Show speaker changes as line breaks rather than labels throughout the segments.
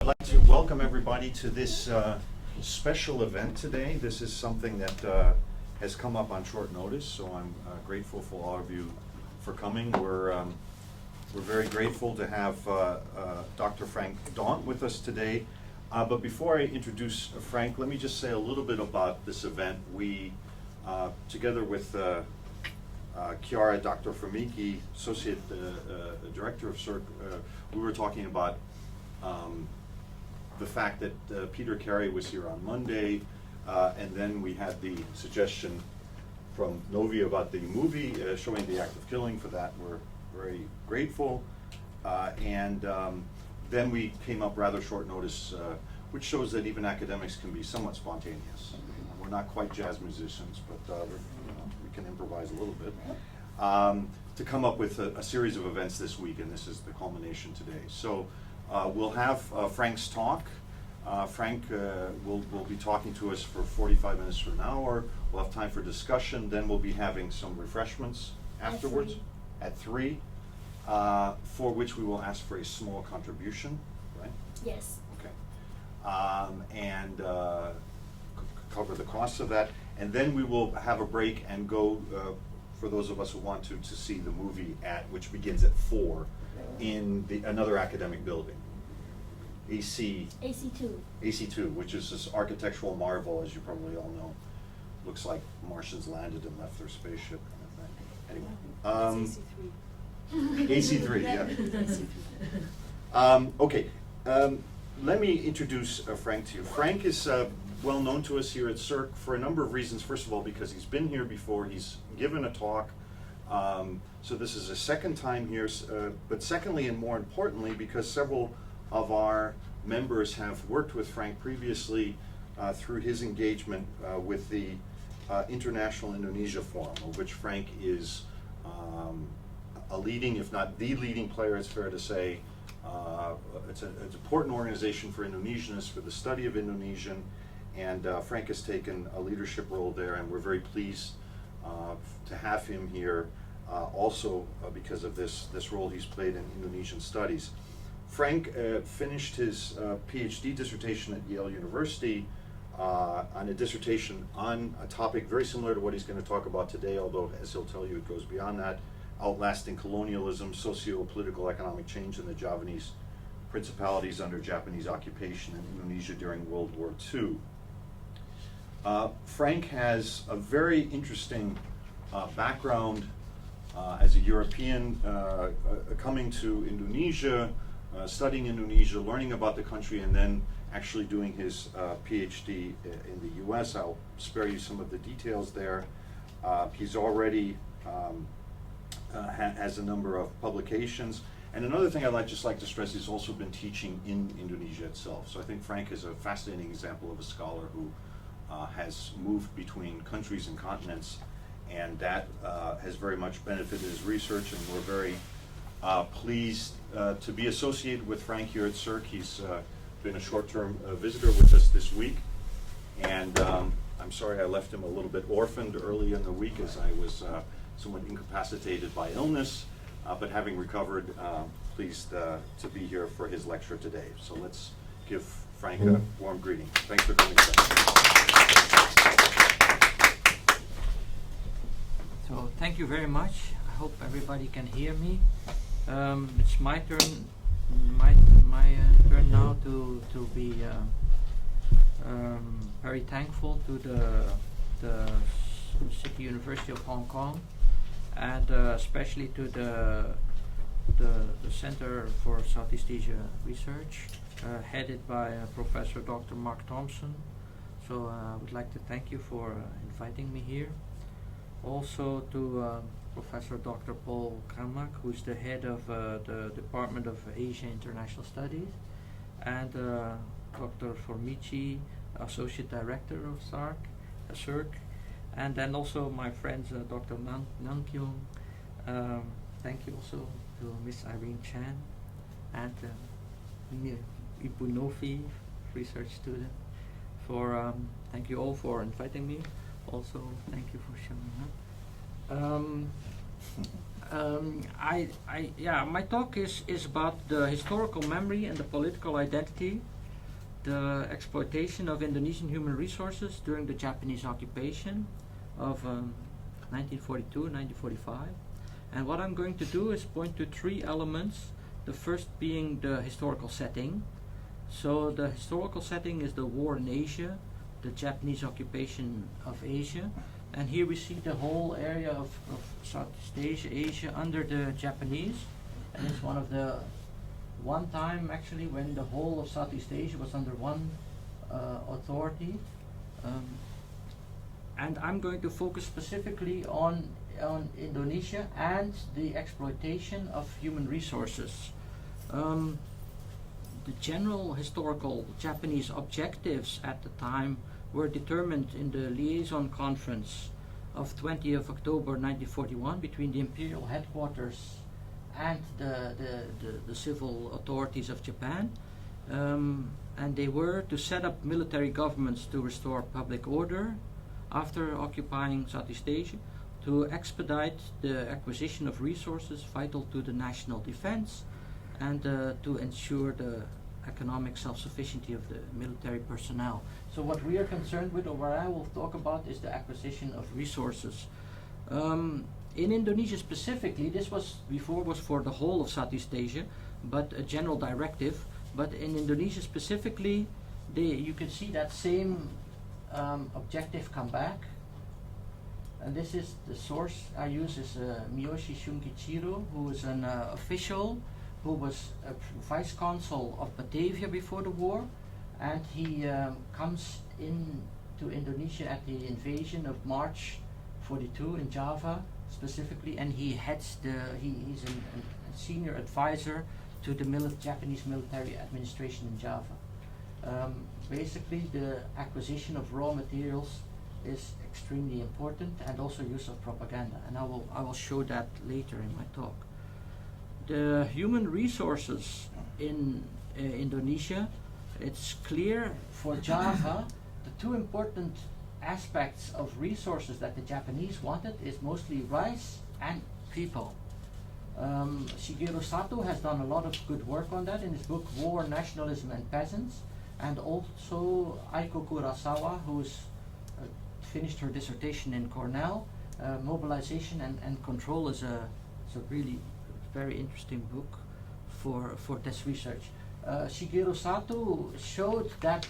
I'd like to welcome everybody to this special event today. This is something that has come up on short notice, so I'm grateful for all of you for coming. We're very grateful to have Dr. Frank Dhont with us today. But before I introduce Frank, let me just say a little bit about this event. We, together with Chiara, Dr. Famiki, Associate Director of CERC, we were talking about the fact that Peter Carey was here on Monday, and then we had the suggestion from Novi about the movie showing the act of killing. For that, we're very grateful. And then we came up rather short notice, which shows that even academics can be somewhat spontaneous. We're not quite jazz musicians, but we can improvise a little bit. To come up with a series of events this week, and this is the culmination today. So we'll have Frank's talk. Frank will be talking to us for 45 minutes to an hour. We'll have time for discussion. Then we'll be having some refreshments afterwards at 3, for which we will ask for a small contribution, right?
Yes.
Okay. And cover the costs of that. And then we will have a break and go, for those of us who want to see the movie which begins at 4 in another academic building. AC2, which is this architectural marvel, as you probably all know. Looks like Martians landed and left their spaceship kind of thing. Anyway. AC3, yeah. Okay, let me introduce Frank to you. Frank is well known to us here at CERC for a number of reasons. First of all, because he's been here before, he's given a talk. So this is a second time here, but secondly and more importantly, because several of our members have worked with Frank previously through his engagement with the International Indonesia Forum, of which Frank is a leading, if not the leading player, it's fair to say. It's an important organization for Indonesians, for the study of Indonesian, and Frank has taken a leadership role there, and we're very pleased to have him here also because of this role he's played in Indonesian studies. Frank finished his PhD dissertation at Yale University on a dissertation on a topic very similar to what he's going to talk about today, although, as he'll tell you, it goes beyond that: outlasting colonialism, socio-political economic change in the Javanese principalities under Japanese occupation in Indonesia during World War II. Frank has a very interesting background as a European coming to Indonesia, studying Indonesia, learning about the country, and then actually doing his PhD in the US. I'll spare you some of the details there. He's already has a number of publications. And another thing I'd just like to stress, he's also been teaching in Indonesia itself. So I think Frank is a fascinating example of a scholar who has moved between countries and continents, and that has very much benefited his research, and we're very pleased to be associated with Frank here at CERC. He's been a short-term visitor with us this week, and I'm sorry I left him a little bit orphaned early in the week as I was somewhat incapacitated by illness, but having recovered, pleased to be here for his lecture today. So let's give Frank a warm greeting. Thanks for coming, Frank.
So thank you very much. I hope everybody can hear me. It's my turn. My turn now to be very thankful to the City University of Hong Kong, and especially to the Center for Southeast Asia Research, headed by Professor Dr. Mark Thompson. So I would like to thank you for inviting me here. Also to Professor Dr. Paul Kamak, who's the head of the Department of Asia International Studies, and Dr. Formici, Associate Director of CERC, and then also my friends Dr. Nan Kyung. Thank you also to Miss Irene Chan and Ibu Novi, research student. Thank you all for inviting me. Also, thank you for showing up. My talk is about the historical memory and the political identity the exploitation of Indonesian human resources during the Japanese occupation of 1942-1945. And what I'm going to do is point to three elements. The first being the historical setting. So the historical setting is the war in Asia, the Japanese occupation of Asia. And here we see the whole area of Southeast Asia under the Japanese. And it's one time actually when the whole of Southeast Asia was under one authority. And I'm going to focus specifically on Indonesia and the exploitation of human resources. The general historical Japanese objectives at the time were determined in the liaison conference of 20th October 1941 between the imperial headquarters and the civil authorities of Japan. And they were to set up military governments to restore public order after occupying Southeast Asia, to expedite the acquisition of resources vital to the national defense, and to ensure the economic self-sufficiency of the military personnel. So what we are concerned with, or what I will talk about, is the acquisition of resources. In Indonesia specifically, this was for the whole of Southeast Asia, but a general directive. But in Indonesia specifically, you can see that same objective come back. And this is the source I use is Miyoshi Shunkichiro, who is an official who was a vice consul of Batavia before the war, and he comes into Indonesia at the invasion of March 42 in Java specifically, and he heads he's a senior advisor to the Japanese military administration in Java. Basically, the acquisition of raw materials is extremely important, and also use of propaganda, and I will show that later in my talk. The human resources in Indonesia, it's clear for Java, the two important aspects of resources that the Japanese wanted is mostly rice and people. Shigeru Sato has done a lot of good work on that in his book War, Nationalism and Peasants, and also Aiko Kurosawa, who's finished her dissertation in Cornell, Mobilization and Control is a really very interesting book for this research. Shigeru Sato showed that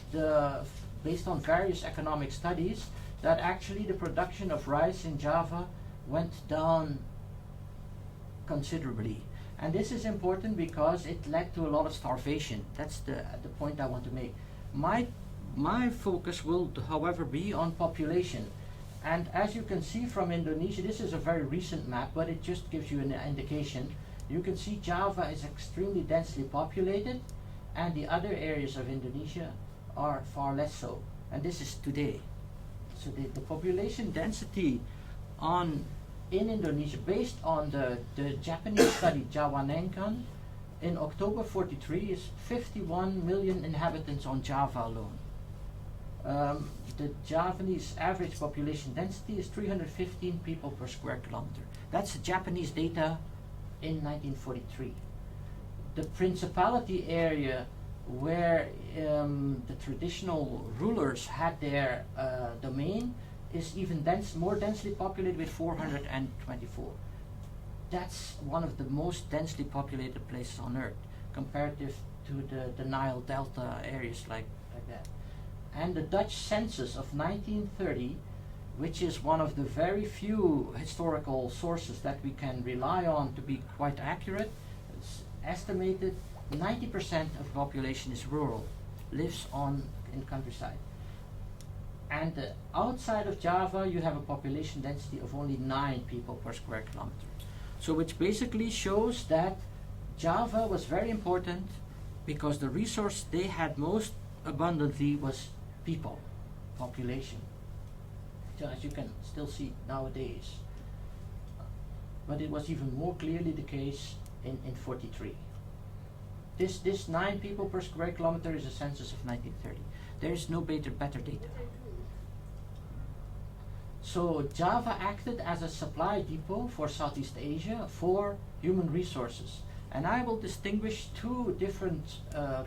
based on various economic studies, that actually the production of rice in Java went down considerably. And this is important because it led to a lot of starvation. That's the point I want to make. My focus will, however, be on population. And as you can see from Indonesia, this is a very recent map, but it just gives you an indication. You can see Java is extremely densely populated, and the other areas of Indonesia are far less so. And this is today. So the population density in Indonesia, based on the Japanese study Jawanenkan, in October 43 is 51 million inhabitants on Java alone. The Javanese average population density is 315 people per square kilometer. That's Japanese data in 1943. The principality area where the traditional rulers had their domain is even more densely populated with 424. That's one of the most densely populated places on Earth, comparative to the Nile Delta areas like that. And the Dutch census of 1930, which is one of the very few historical sources that we can rely on to be quite accurate, it's estimated 90% of the population is rural, lives in countryside. And outside of Java, you have a population density of only 9 people per square kilometer. So which basically shows that Java was very important because the resource they had most abundantly was people, population. So as you can still see nowadays. But it was even more clearly the case in 43. This 9 people per square kilometer is a census of 1930. There is no better data. So Java acted as a supply depot for Southeast Asia for human resources. And I will distinguish 2 different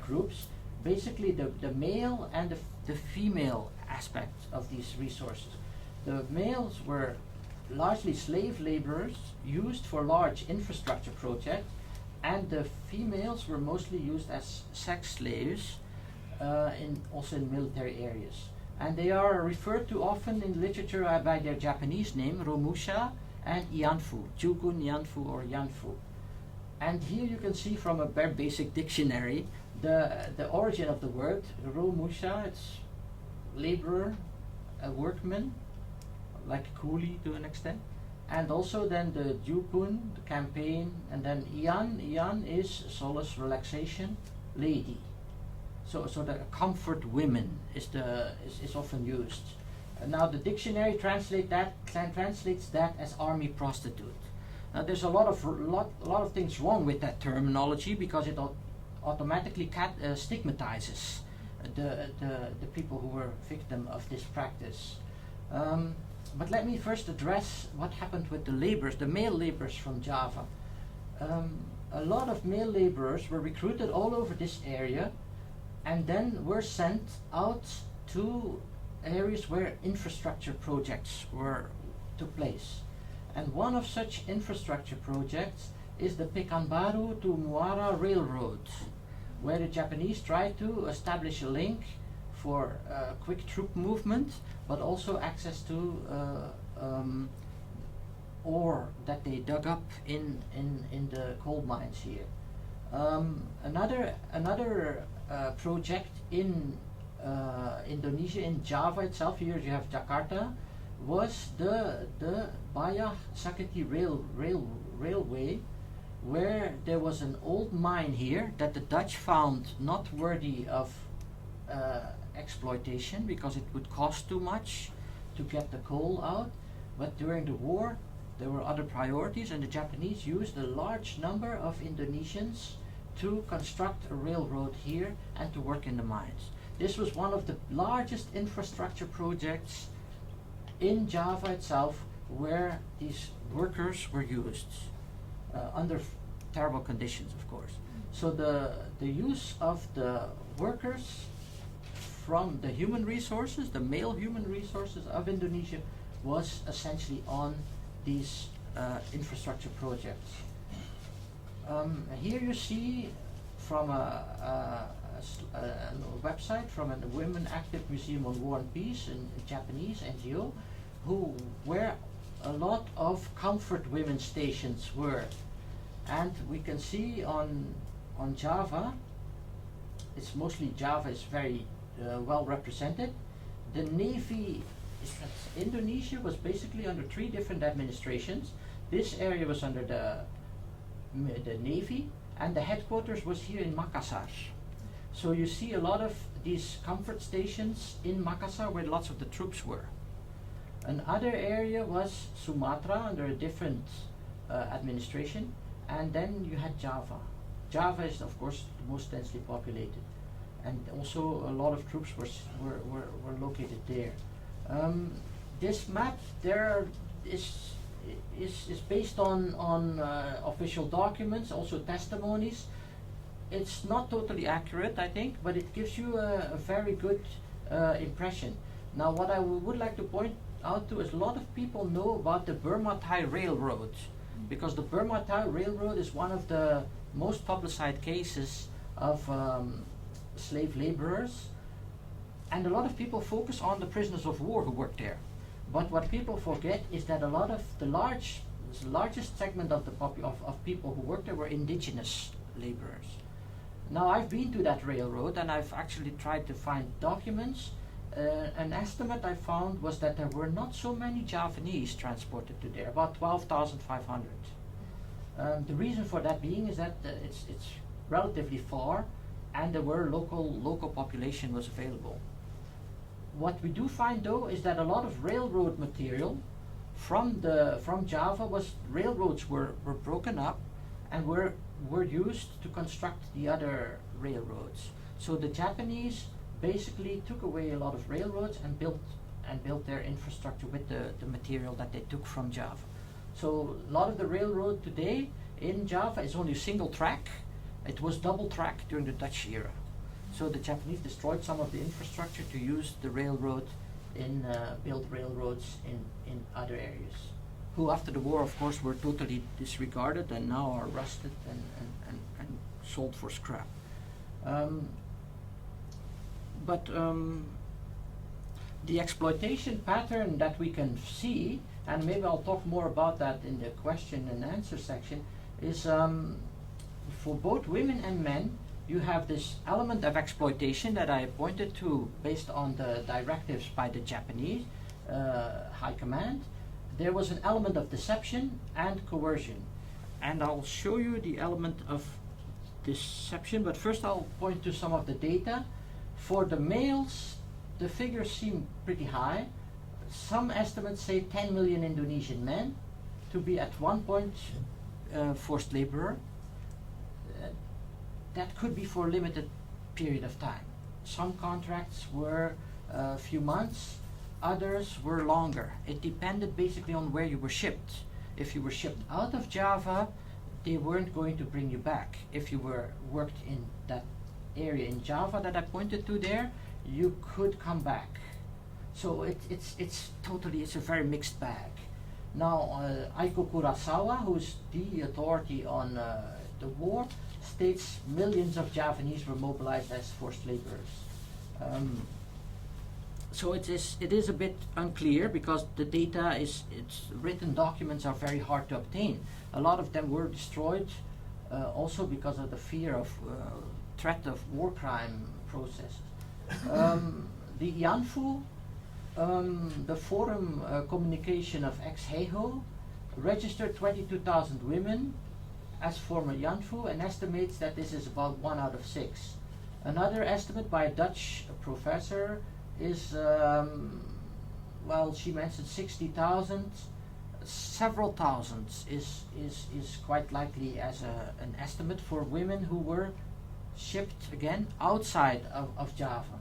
groups. basically the male and the female aspect of these resources. The males were largely slave laborers used for large infrastructure projects, and the females were mostly used as sex slaves, also in military areas. And they are referred to often in literature by their Japanese name, Romusha and Yanfu, Jukun Yanfu or Yanfu. And here you can see from a very basic dictionary the origin of the word. Romusha, it's laborer, a workman, like a coolie to an extent. And also then the Jukun, the campaign, and then Ian is solace, relaxation, lady. So the comfort women is often used. Now the dictionary translates that as army prostitute. Now there's a lot of things wrong with that terminology, because it automatically stigmatizes the people who were victim of this practice. But let me first address what happened with the laborers, the male laborers from Java. A lot of male laborers were recruited all over this area, and then were sent out to areas where infrastructure projects took place. And one of such infrastructure projects is the Pekanbaru to Muara Railroad, where the Japanese tried to establish a link for quick troop movement, but also access to ore that they dug up in the coal mines here. Another project in Indonesia, in Java itself, here you have Jakarta, was the Bayah Saketi Railway, where there was an old mine here that the Dutch found not worthy of exploitation, because it would cost too much to get the coal out. But during the war there were other priorities, and the Japanese used a large number of Indonesians to construct a railroad here and to work in the mines. This was one of the largest infrastructure projects in Java itself, where these workers were used under terrible conditions, of course. So the use of the workers from the human resources, the male human resources of Indonesia, was essentially on these infrastructure projects. Here you see from a website from a Women Active Museum on War and Peace, a Japanese NGO, where a lot of comfort women stations were. And we can see on Java, it's mostly Java is very well represented. The Navy, Indonesia was basically under 3 different administrations. This area was under the Navy, and the headquarters was here in Makassar. So you see a lot of these comfort stations in Makassar, where lots of the troops were. Another area was Sumatra, under a different administration, and then you had Java. Java is, of course, the most densely populated, and also a lot of troops were located there. This map there is based on official documents, also testimonies. It's not totally accurate, I think, but it gives you a very good impression. Now, what I would like to point out to is a lot of people know about the Burma-Thai Railroad, because the Burma-Thai Railroad is one of the most publicized cases of slave laborers, and a lot of people focus on the prisoners of war who worked there. But what people forget is that a lot of the largest segment of people who worked there were indigenous laborers. Now, I've been to that railroad, and I've actually tried to find documents. An estimate I found was that there were not so many Javanese transported to there, about 12,500. The reason for that being is that it's relatively far, and there were local population was available. What we do find, though, is that a lot of railroad material from Java railroads were broken up and were used to construct the other railroads. So the Japanese basically took away a lot of railroads and built their infrastructure with the material that they took from Java. So a lot of the railroad today in Java is only single track. It was double track during the Dutch era. So the Japanese destroyed some of the infrastructure to use the railroad in build railroads in other areas, who after the war, of course, were totally disregarded and now are rusted and sold for scrap. But the exploitation pattern that we can see, and maybe I'll talk more about that in the question and answer section, is for both women and men, you have this element of exploitation that I pointed to based on the directives by the Japanese High Command. There was an element of deception and coercion. And I'll show you the element of deception, but first I'll point to some of the data. For the males, the figures seem pretty high. Some estimates say 10 million Indonesian men to be at one point forced laborer. That could be for a limited period of time. Some contracts were a few months, others were longer. It depended basically on where you were shipped. If you were shipped out of Java, they weren't going to bring you back. If you were worked in that area in Java that I pointed to there, you could come back. So it's a very mixed bag. Now, Aiko Kurosawa, who's the authority on the war, states millions of Javanese were mobilized as forced laborers. So it is a bit unclear because the data it's written documents are very hard to obtain. A lot of them were destroyed also because of the fear of threat of war crime processes. The IANFU, the Forum Communication of ex-HEHO, registered 22,000 women as former IANFU and estimates that this is about 1 out of 6. Another estimate by a Dutch professor is, well, she mentioned 60,000. Several thousands is quite likely as an estimate for women who were shipped again outside of Java.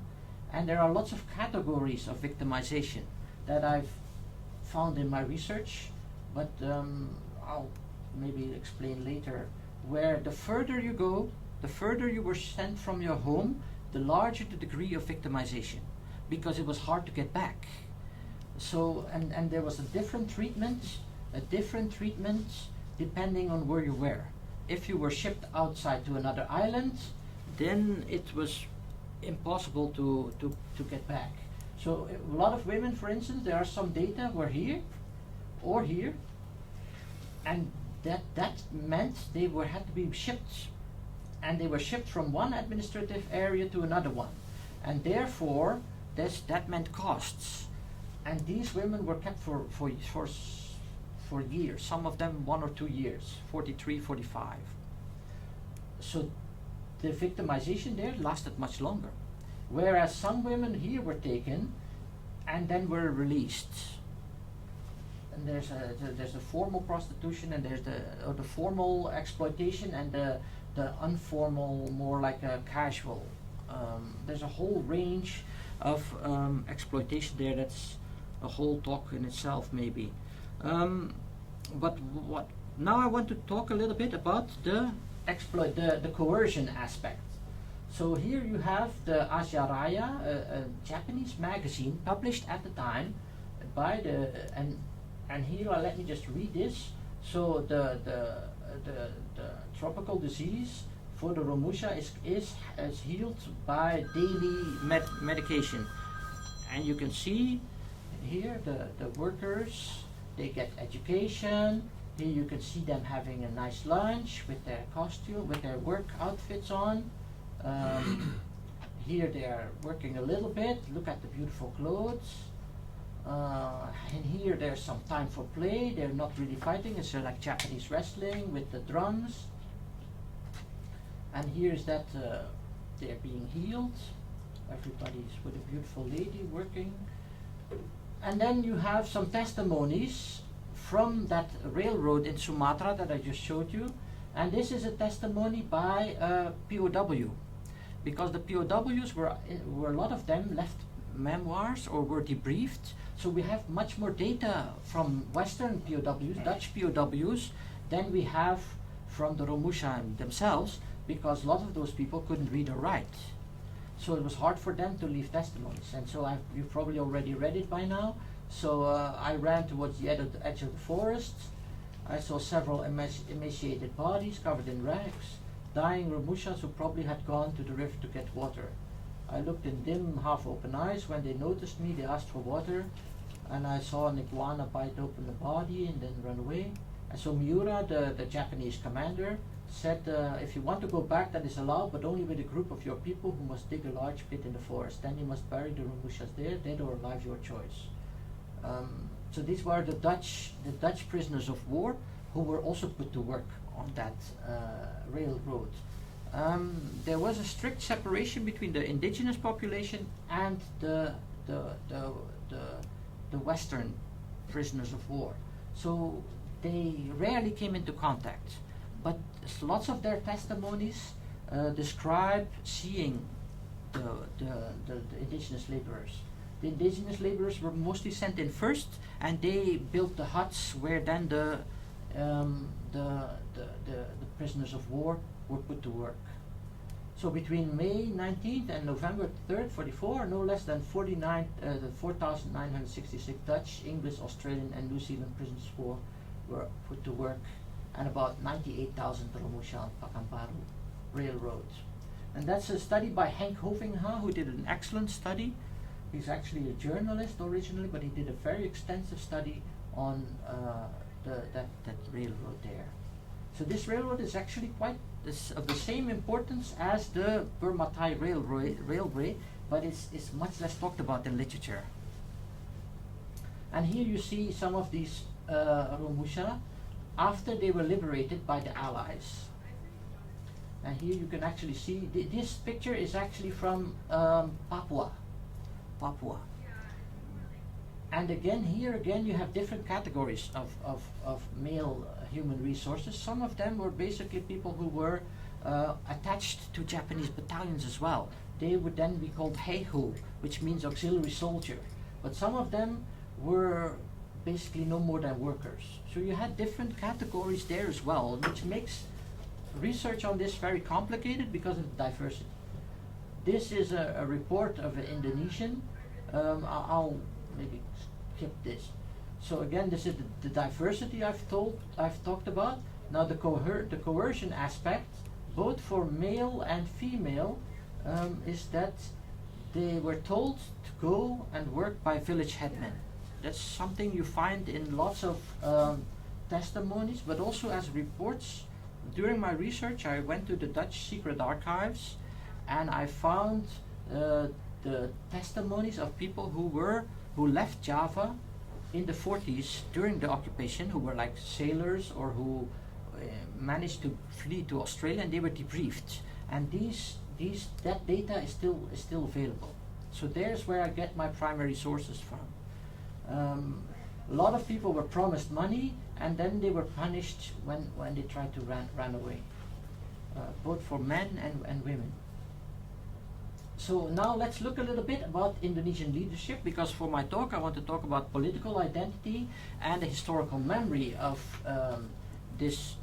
And there are lots of categories of victimization that I've found in my research, but I'll maybe explain later, where the further you go, the further you were sent from your home, the larger the degree of victimization, because it was hard to get back. So, and there was a different treatment depending on where you were. If you were shipped outside to another island, then it was impossible to get back. So a lot of women, for instance, there are some data were here or here, and that meant they had to be shipped, and they were shipped from one administrative area to another one, and therefore that meant costs. And these women were kept for years, some of them 1 or 2 years, 43, 45. So the victimization there lasted much longer. Whereas some women here were taken and then were released. And there's a formal prostitution, and there's the formal exploitation, and the informal, more like a casual. There's a whole range of exploitation there. That's a whole talk in itself, maybe. But now I want to talk a little bit about the coercion aspect. So here you have the Asia Raya, a Japanese magazine published at the time by and here let me just read this. So the tropical disease for the Romusha is healed by daily medication, and you can see here the workers, they get education. Here you can see them having a nice lunch with their costume, with their work outfits on. Here they are working a little bit. Look at the beautiful clothes. And here there's some time for play. They're not really fighting. It's like Japanese wrestling with the drums. And here's that they're being healed. Everybody's with a beautiful lady working. And then you have some testimonies from that railroad in Sumatra that I just showed you. And this is a testimony by a POW, because the POWs were a lot of them left memoirs or were debriefed. So we have much more data from Western POWs, Dutch POWs, than we have from the Romusha themselves, because a lot of those people couldn't read or write. So it was hard for them to leave testimonies. And so you've probably already read it by now. So I ran towards the edge of the forest. I saw several emaciated bodies covered in rags, dying Romushas who probably had gone to the river to get water. I looked in dim, half-open eyes. When they noticed me, they asked for water, and I saw an iguana bite open the body and then run away. And so Miura, the Japanese commander, said, if you want to go back, that is allowed, but only with a group of your people who must dig a large pit in the forest. Then you must bury the Romushas there, dead or alive, your choice. So these were the Dutch prisoners of war who were also put to work on that railroad. There was a strict separation between the indigenous population and the Western prisoners of war. So they rarely came into contact, but lots of their testimonies describe seeing the indigenous laborers. The indigenous laborers were mostly sent in first, and they built the huts where then the prisoners of war were put to work. So between May 19th and November 3rd, 44, no less than 4,966 Dutch, English, Australian, and New Zealand prisoners of war were put to work, and about 98,000 Romusha and Pakambaru Railroad. And that's a study by Henk Hovinga, who did an excellent study. He's actually a journalist originally, but he did a very extensive study on that railroad there. So this railroad is actually quite of the same importance as the Burma-Thai railway, but it's much less talked about in literature. And here you see some of these Romusha after they were liberated by the Allies. And here you can actually see, this picture is actually from Papua. And again, here again, you have different categories of male human resources. Some of them were basically people who were attached to Japanese battalions as well. They would then be called heihu, which means auxiliary soldier. But some of them were basically no more than workers. So you had different categories there as well, which makes research on this very complicated because of the diversity. This is a report of an Indonesian. I'll maybe skip this. So again, this is the diversity I've talked about. Now the coercion aspect, both for male and female, is that they were told to go and work by village headmen. That's something you find in lots of testimonies, but also as reports. During my research, I went to the Dutch secret archives, and I found the testimonies of people who left Java in the 40s during the occupation, who were like sailors or who managed to flee to Australia, and they were debriefed. And that data is still available. So there's where I get my primary sources from. A lot of people were promised money, and then they were punished when they tried to run away, both for men and women. So now let's look a little bit about Indonesian leadership, because for my talk I want to talk about political identity and the historical memory of this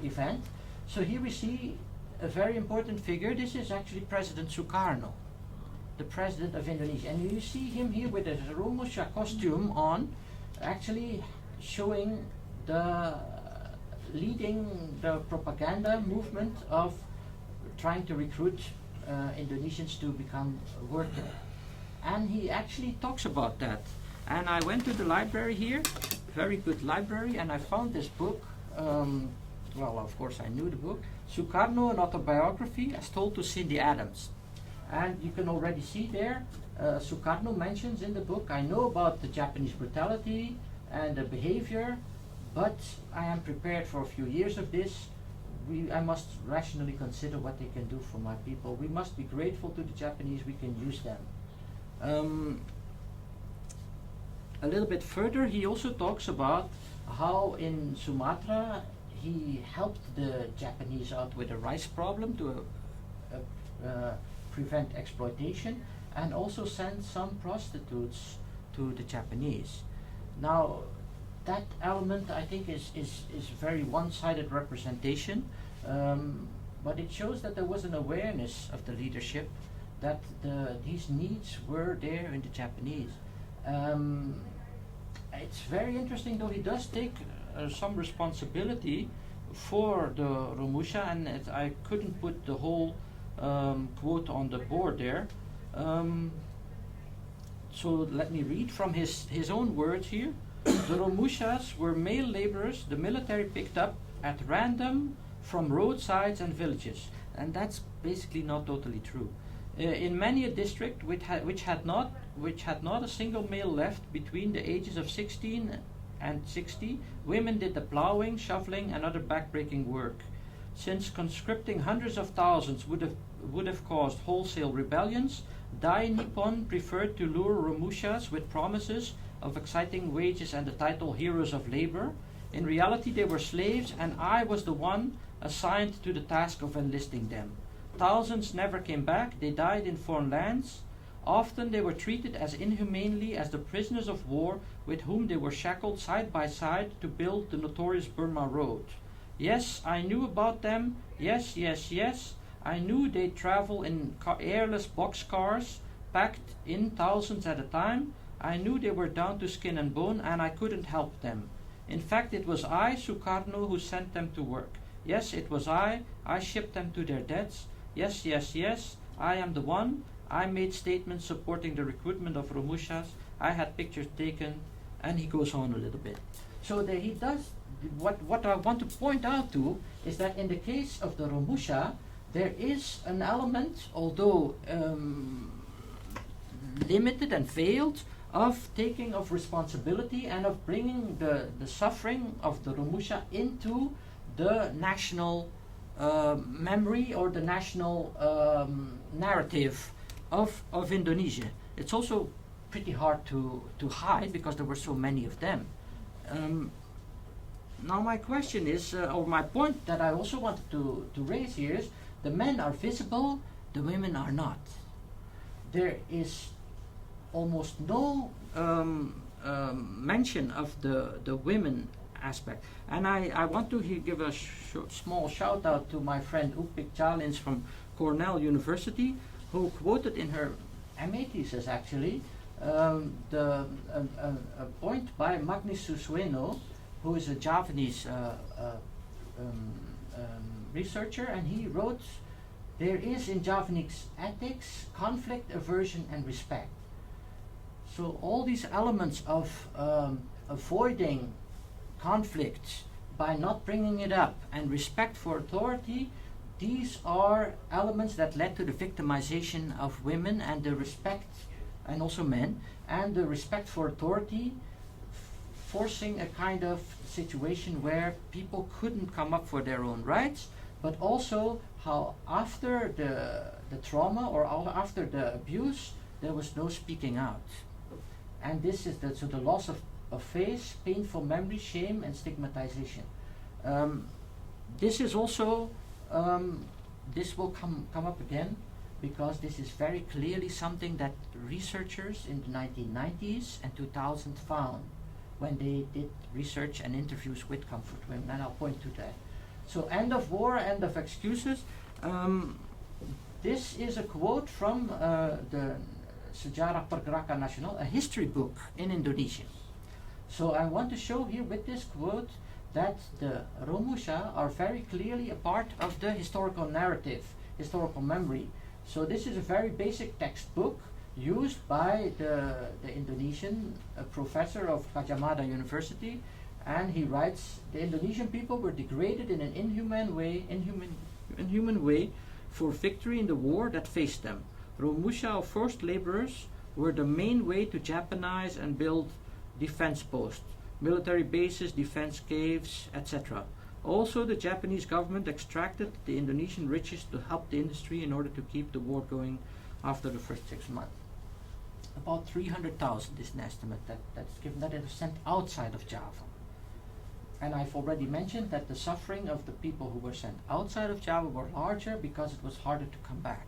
event. So here we see a very important figure. This is actually President Sukarno, the president of Indonesia. And you see him here with a Romusha costume on, actually showing leading the propaganda movement of trying to recruit Indonesians to become a worker. And he actually talks about that. And I went to the library here, very good library, and I found this book. Well, of course I knew the book, Sukarno, an autobiography as told to Cindy Adams. And you can already see there, Sukarno mentions in the book, I know about the Japanese brutality and the behavior, but I am prepared for a few years of this. I must rationally consider what they can do for my people. We must be grateful to the Japanese, we can use them. A little bit further, he also talks about how in Sumatra he helped the Japanese out with a rice problem to prevent exploitation, and also sent some prostitutes to the Japanese. Now, that element I think is very one-sided representation, but it shows that there was an awareness of the leadership that these needs were there in the Japanese. It's very interesting, though. He does take some responsibility for the Romusha, and I couldn't put the whole quote on the board there. So let me read from his own words here. The Romushas were male laborers the military picked up at random from roadsides and villages, and that's basically not totally true. In many a district which had not a single male left between the ages of 16 and 60, women did the plowing, shoveling, and other backbreaking work. Since conscripting hundreds of thousands would have caused wholesale rebellions, Dai Nippon preferred to lure Romushas with promises of exciting wages and the title Heroes of Labor. In reality, they were slaves, and I was the one assigned to the task of enlisting them. Thousands never came back. They died in foreign lands. Often they were treated as inhumanely as the prisoners of war with whom they were shackled side by side to build the notorious Burma Road. Yes, I knew about them. Yes, yes, yes. I knew they'd travel in airless boxcars, packed in thousands at a time. I knew they were down to skin and bone, and I couldn't help them. In fact, it was I, Sukarno, who sent them to work. Yes, it was I. I shipped them to their deaths. Yes, yes, yes. I am the one. I made statements supporting the recruitment of Romushas. I had pictures taken, and he goes on a little bit. So he does. What I want to point out to is that in the case of the Romusha, there is an element, although limited and veiled, of taking of responsibility and of bringing the suffering of the Romusha into the national memory or the national narrative of Indonesia. It's also pretty hard to hide because there were so many of them. Now my question is, or my point that I also wanted to raise here is, the men are visible, the women are not. There is almost no mention of the women aspect. And I want to give a small shout out to my friend Upik Chalins from Cornell University, who quoted in her MA thesis actually a point by Magnus Susweno, who is a Javanese researcher, and he wrote, there is in Javanese ethics conflict, aversion, and respect. So all these elements of avoiding conflict by not bringing it up and respect for authority, these are elements that led to the victimization of women and the respect, and also men, and the respect for authority, forcing a kind of situation where people couldn't come up for their own rights, but also how after the trauma or after the abuse, there was no speaking out. And this is the loss of face, painful memory, shame, and stigmatization. This is also, this will come up again, because this is very clearly something that researchers in the 1990s and 2000 found when they did research and interviews with comfort women, and I'll point to that. So end of war, end of excuses. This is a quote from the Sejarah Pergerakan Nasional, a history book in Indonesia. So I want to show here with this quote that the Romusha are very clearly a part of the historical narrative, historical memory. So this is a very basic textbook used by the Indonesian professor of Gadjah Mada University, and he writes, the Indonesian people were degraded in an inhuman way for victory in the war that faced them. Romusha, or forced laborers, were the main way to Japanize and build defense posts, military bases, defense caves, etc. Also, the Japanese government extracted the Indonesian riches to help the industry in order to keep the war going after the first 6 months. About 300,000 is an estimate that's given, that it was sent outside of Java. And I've already mentioned that the suffering of the people who were sent outside of Java were larger because it was harder to come back.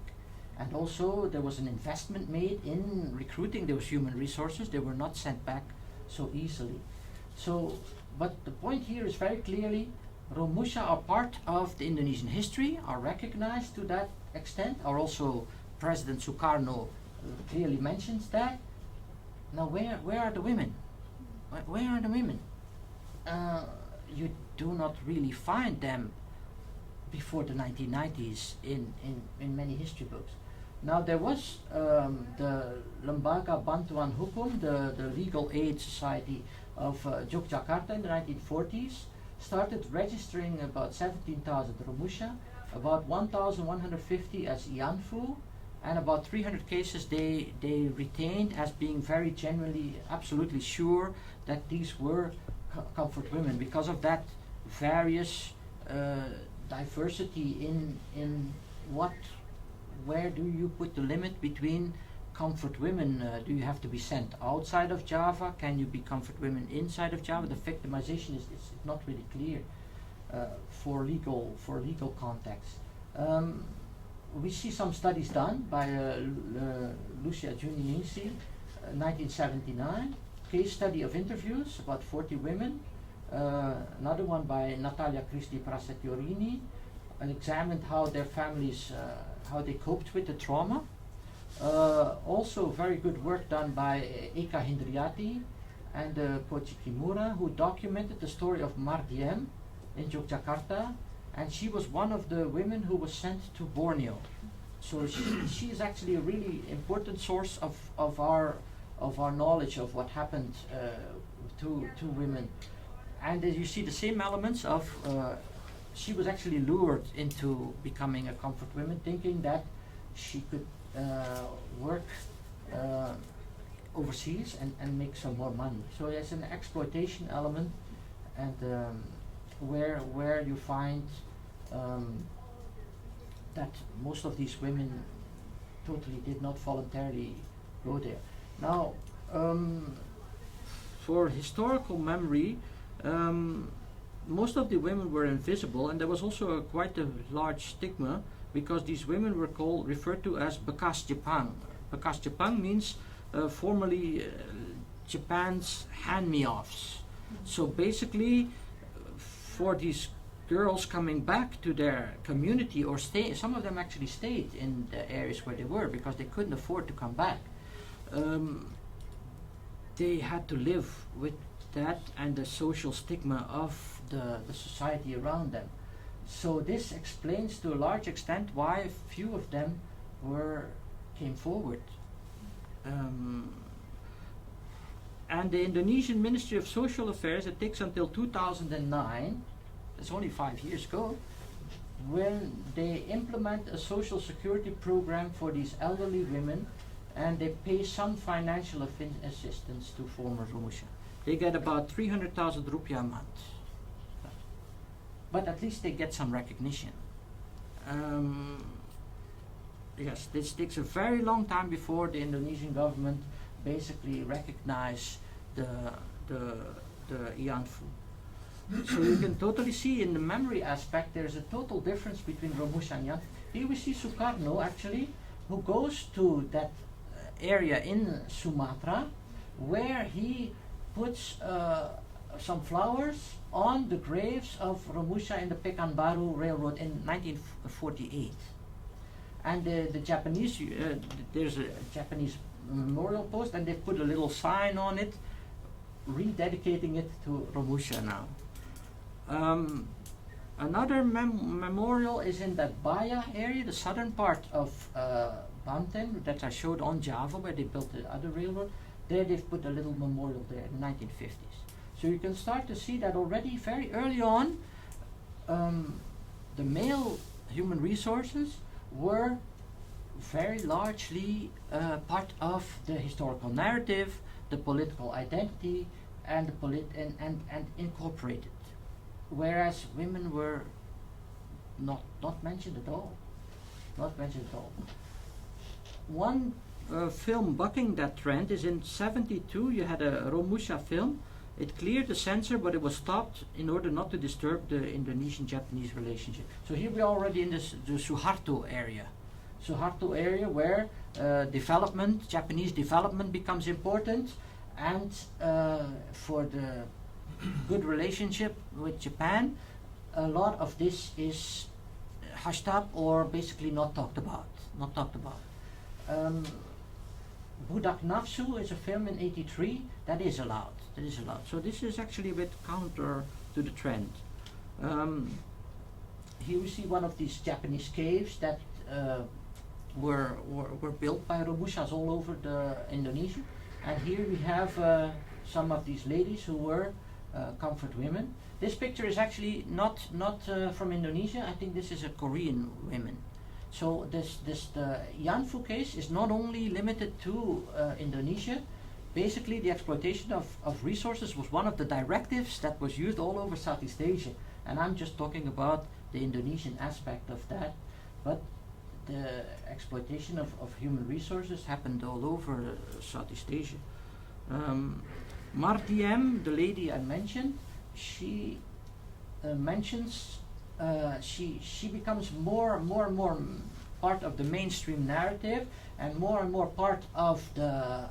And also there was an investment made in recruiting those human resources. They were not sent back so easily. So, but the point here is very clearly, Romusha are part of the Indonesian history, are recognized to that extent, are also President Sukarno clearly mentions that. Now, where are the women? Where are the women? You do not really find them before the 1990s in many history books. Now, there was the Lembaga Bantuan Hukum, the Legal Aid Society of Yogyakarta in the 1940s, started registering about 17,000 Romusha, about 1,150 as Ianfu, and about 300 cases they retained as being very genuinely, absolutely sure that these were comfort women. Because of that various diversity in where do you put the limit between comfort women? Do you have to be sent outside of Java? Can you be comfort women inside of Java? The victimization is not really clear for legal context. We see some studies done by Lucia Giuniningsi, 1979, case study of interviews, about 40 women. Another one by Natalia Christi Prasetiorini, examined how their families, how they coped with the trauma. Also very good work done by Eka Hindriyati and Kochi Kimura, who documented the story of Mardiem in Yogyakarta, and she was one of the women who was sent to Borneo. So she is actually a really important source of our knowledge of what happened to women. And you see the same elements of she was actually lured into becoming a comfort woman, thinking that she could work overseas and make some more money. So there's an exploitation element, and where you find that most of these women totally did not voluntarily go there. Now, for historical memory, most of the women were invisible, and there was also quite a large stigma because these women were referred to as Bekas Jepang. Bekas Jepang means formerly Japan's hand-me-offs. So basically, for these girls coming back to their community or stay, some of them actually stayed in the areas where they were because they couldn't afford to come back. They had to live with that and the social stigma of the society around them. So this explains to a large extent why few of them came forward. And the Indonesian Ministry of Social Affairs, it takes until 2009, that's only 5 years ago, when they implement a social security program for these elderly women, and they pay some financial assistance to former Romusha. They get about 300,000 rupiah a month. But at least they get some recognition. Yes, this takes a very long time before the Indonesian government basically recognize the Ianfu. So you can totally see in the memory aspect there's a total difference between Romusha and Ianfu. Here we see Sukarno actually, who goes to that area in Sumatra where he puts some flowers on the graves of Romusha in the Pekanbaru Railroad in 1948. And the Japanese, there's a Japanese memorial post, and they put a little sign on it, rededicating it to Romusha now. Another memorial is in that Baya area, the southern part of Banten, that I showed on Java, where they built the other railroad. There they've put a little memorial there in the 1950s. So you can start to see that already very early on, the male human resources were very largely part of the historical narrative, the political identity, and and incorporated, whereas women were not mentioned at all. Not mentioned at all. One film bucking that trend is in '72. You had a Romusha film. It cleared the censor, but it was stopped in order not to disturb the Indonesian-Japanese relationship. So here we are already in the Suharto area. Suharto area where development, Japanese development becomes important, and for the good relationship with Japan, a lot of this is hushed up or basically not talked about. Um, Budak Nafsu is a film in '83 that is allowed. That is allowed. So this is actually a bit counter to the trend. Here we see one of these Japanese caves that were built by Robushas all over Indonesia, and here we have some of these ladies who were comfort women. This picture is actually not from Indonesia. I think this is a Korean woman. So the Yanfu case is not only limited to Indonesia. Basically, the exploitation of resources was one of the directives that was used all over Southeast Asia. And I'm just talking about the Indonesian aspect of that. But the exploitation of human resources happened all over Southeast Asia. Martiem, the lady I mentioned, she mentions she becomes more and more part of the mainstream narrative, and more part of the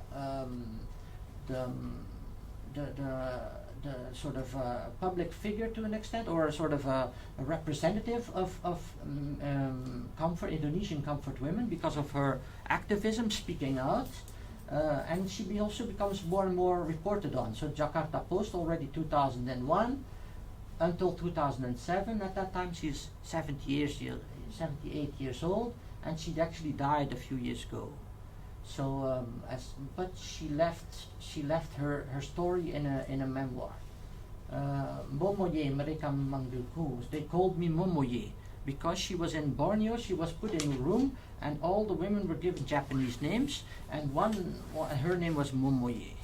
sort of public figure to an extent, or a sort of a representative of Indonesian comfort women because of her activism, speaking out. And she also becomes more and more reported on. So Jakarta Post already 2001 until 2007. At that time she's 78 years old, and she actually died a few years ago. So but she left her story in a memoir. Momoye mereka memanggilku. They called me Momoye because she was in Borneo. She was put in a room, and all the women were given Japanese names, and her name was Momoye,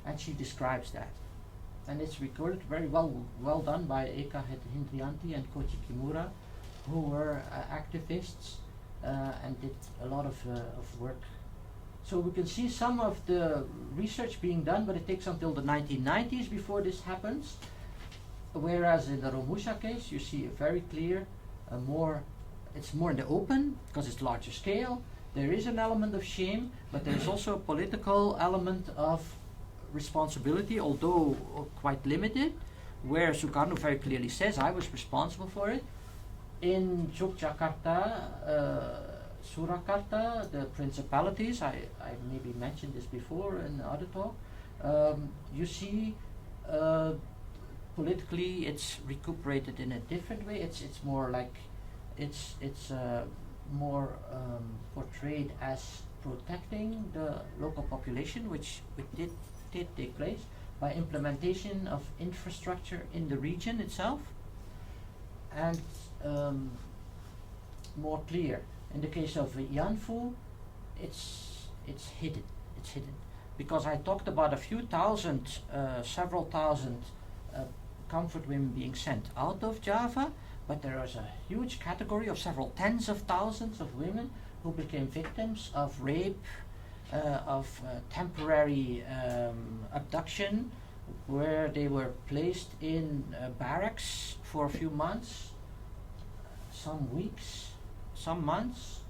and she describes that, and it's recorded very well done by Eka Hindriyanti and Koichi Kimura, who were activists and did a lot of work. So we can see some of the research being done, but it takes until the 1990s before this happens. Whereas in the Romusha case, you see a very clear, it's more in the open because it's larger scale. There is an element of shame, but there is also a political element of responsibility, although quite limited, where Sukarno very clearly says, I was responsible for it. In Yogyakarta, Surakarta, the principalities, I maybe mentioned this before in the other talk, you see politically it's recuperated in a different way. It's more like it's more portrayed as protecting the local population, which did take place by implementation of infrastructure in the region itself, and more clear. In the case of Yanfu, it's hidden. It's hidden because I talked about a few thousand, several thousand comfort women being sent out of Java, but there was a huge category of several tens of thousands of women who became victims of rape, of temporary abduction, where they were placed in barracks for a few months, some weeks, some months,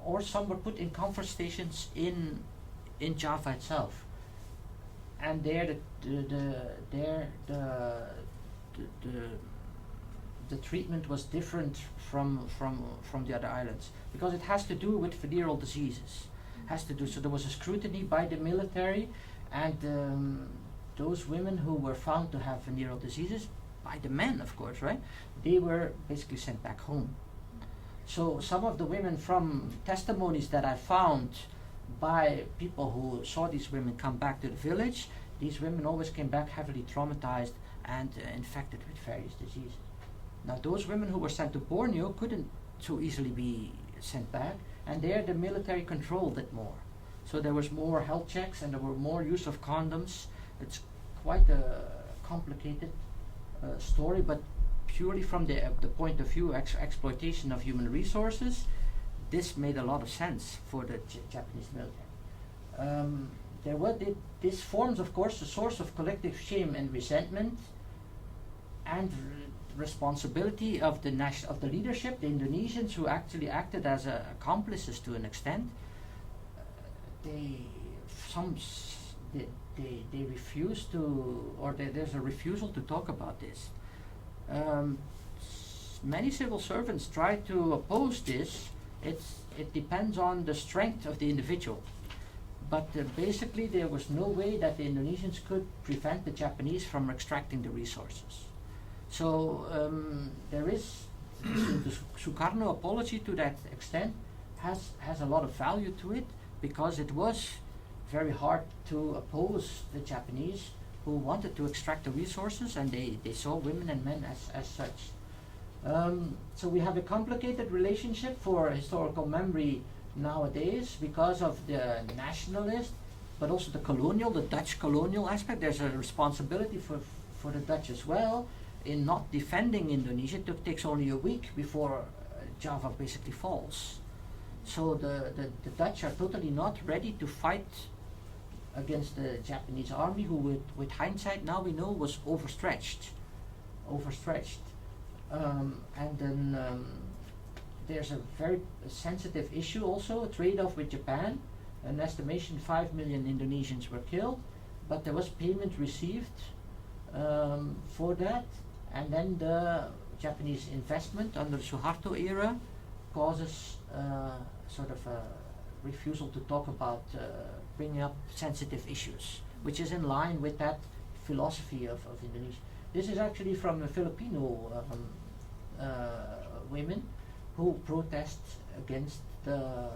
or some were put in comfort stations in Java itself. And there the treatment was different from the other islands because it has to do with venereal diseases. So there was a scrutiny by the military, and those women who were found to have venereal diseases, by the men of course, right? They were basically sent back home. So some of the women, from testimonies that I found by people who saw these women come back to the village, these women always came back heavily traumatized and infected with various diseases. Now those women who were sent to Borneo couldn't so easily be sent back, and there the military controlled it more. So there was more health checks and there were more use of condoms. It's quite a complicated story, but purely from the point of view exploitation of human resources, this made a lot of sense for the Japanese military. There were this forms, of course, a source of collective shame and resentment, and responsibility of the leadership, the Indonesians who actually acted as accomplices to an extent. They refuse to, or there's a refusal to talk about this. Many civil servants tried to oppose this it depends on the strength of the individual. But basically there was no way that the Indonesians could prevent the Japanese from extracting the resources. So there is the Sukarno apology to that extent has a lot of value to it, because it was very hard to oppose the Japanese who wanted to extract the resources, and they saw women and men as such. So we have a complicated relationship for historical memory nowadays because of the nationalist, but also the Dutch colonial aspect. There's a responsibility for the Dutch as well in not defending Indonesia. It takes only a week before Java basically falls. So the Dutch are totally not ready to fight against the Japanese army, who with hindsight now we know was overstretched. And then there's a very sensitive issue also, a trade-off with Japan. An estimation 5 million Indonesians were killed, but there was payment received for that. And then the Japanese investment under the Suharto era causes sort of a refusal to talk about bringing up sensitive issues, which is in line with that philosophy of Indonesia. This is actually from the Filipino women who protest against the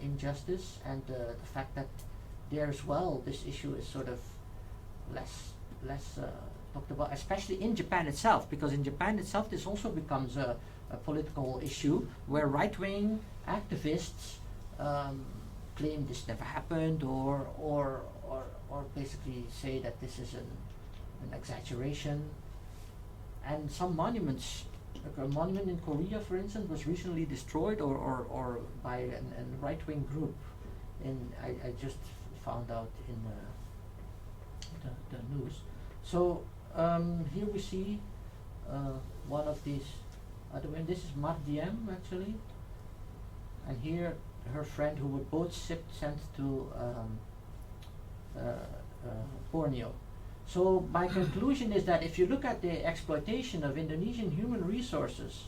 injustice and the fact that there as well this issue is sort of less talked about, especially in Japan itself, because in Japan itself this also becomes a political issue where right-wing activists claim this never happened, or basically say that this is an exaggeration. And some monuments, like a monument in Korea, for instance, was recently destroyed or by a right-wing group. And I just found out in the news. So here we see one of these other women. This is Mardiem actually, and here her friend, who were both sent to Borneo. So my conclusion is that if you look at the exploitation of Indonesian human resources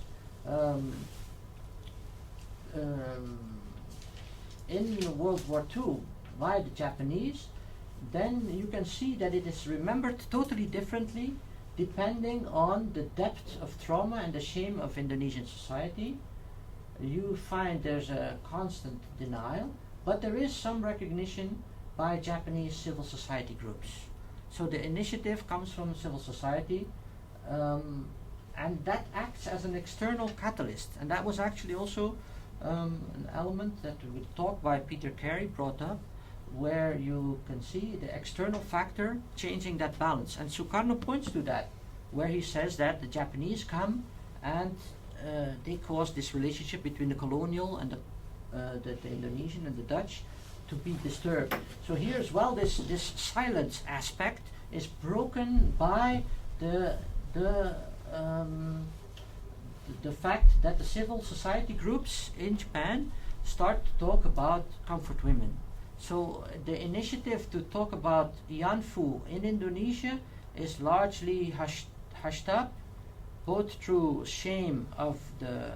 in World War II by the Japanese, then you can see that it is remembered totally differently depending on the depth of trauma and the shame of Indonesian society. You find there's a constant denial, but there is some recognition by Japanese civil society groups. So the initiative comes from civil society, and that acts as an external catalyst. And that was actually also an element that the talk by Peter Carey brought up, where you can see the external factor changing that balance. And Sukarno points to that, where he says that the Japanese come and they cause this relationship between the colonial and the Indonesian and the Dutch to be disturbed. So here as well, this silence aspect is broken by the fact that the civil society groups in Japan start to talk about comfort women. So the initiative to talk about Yanfu in Indonesia is largely hushed up, both through shame of the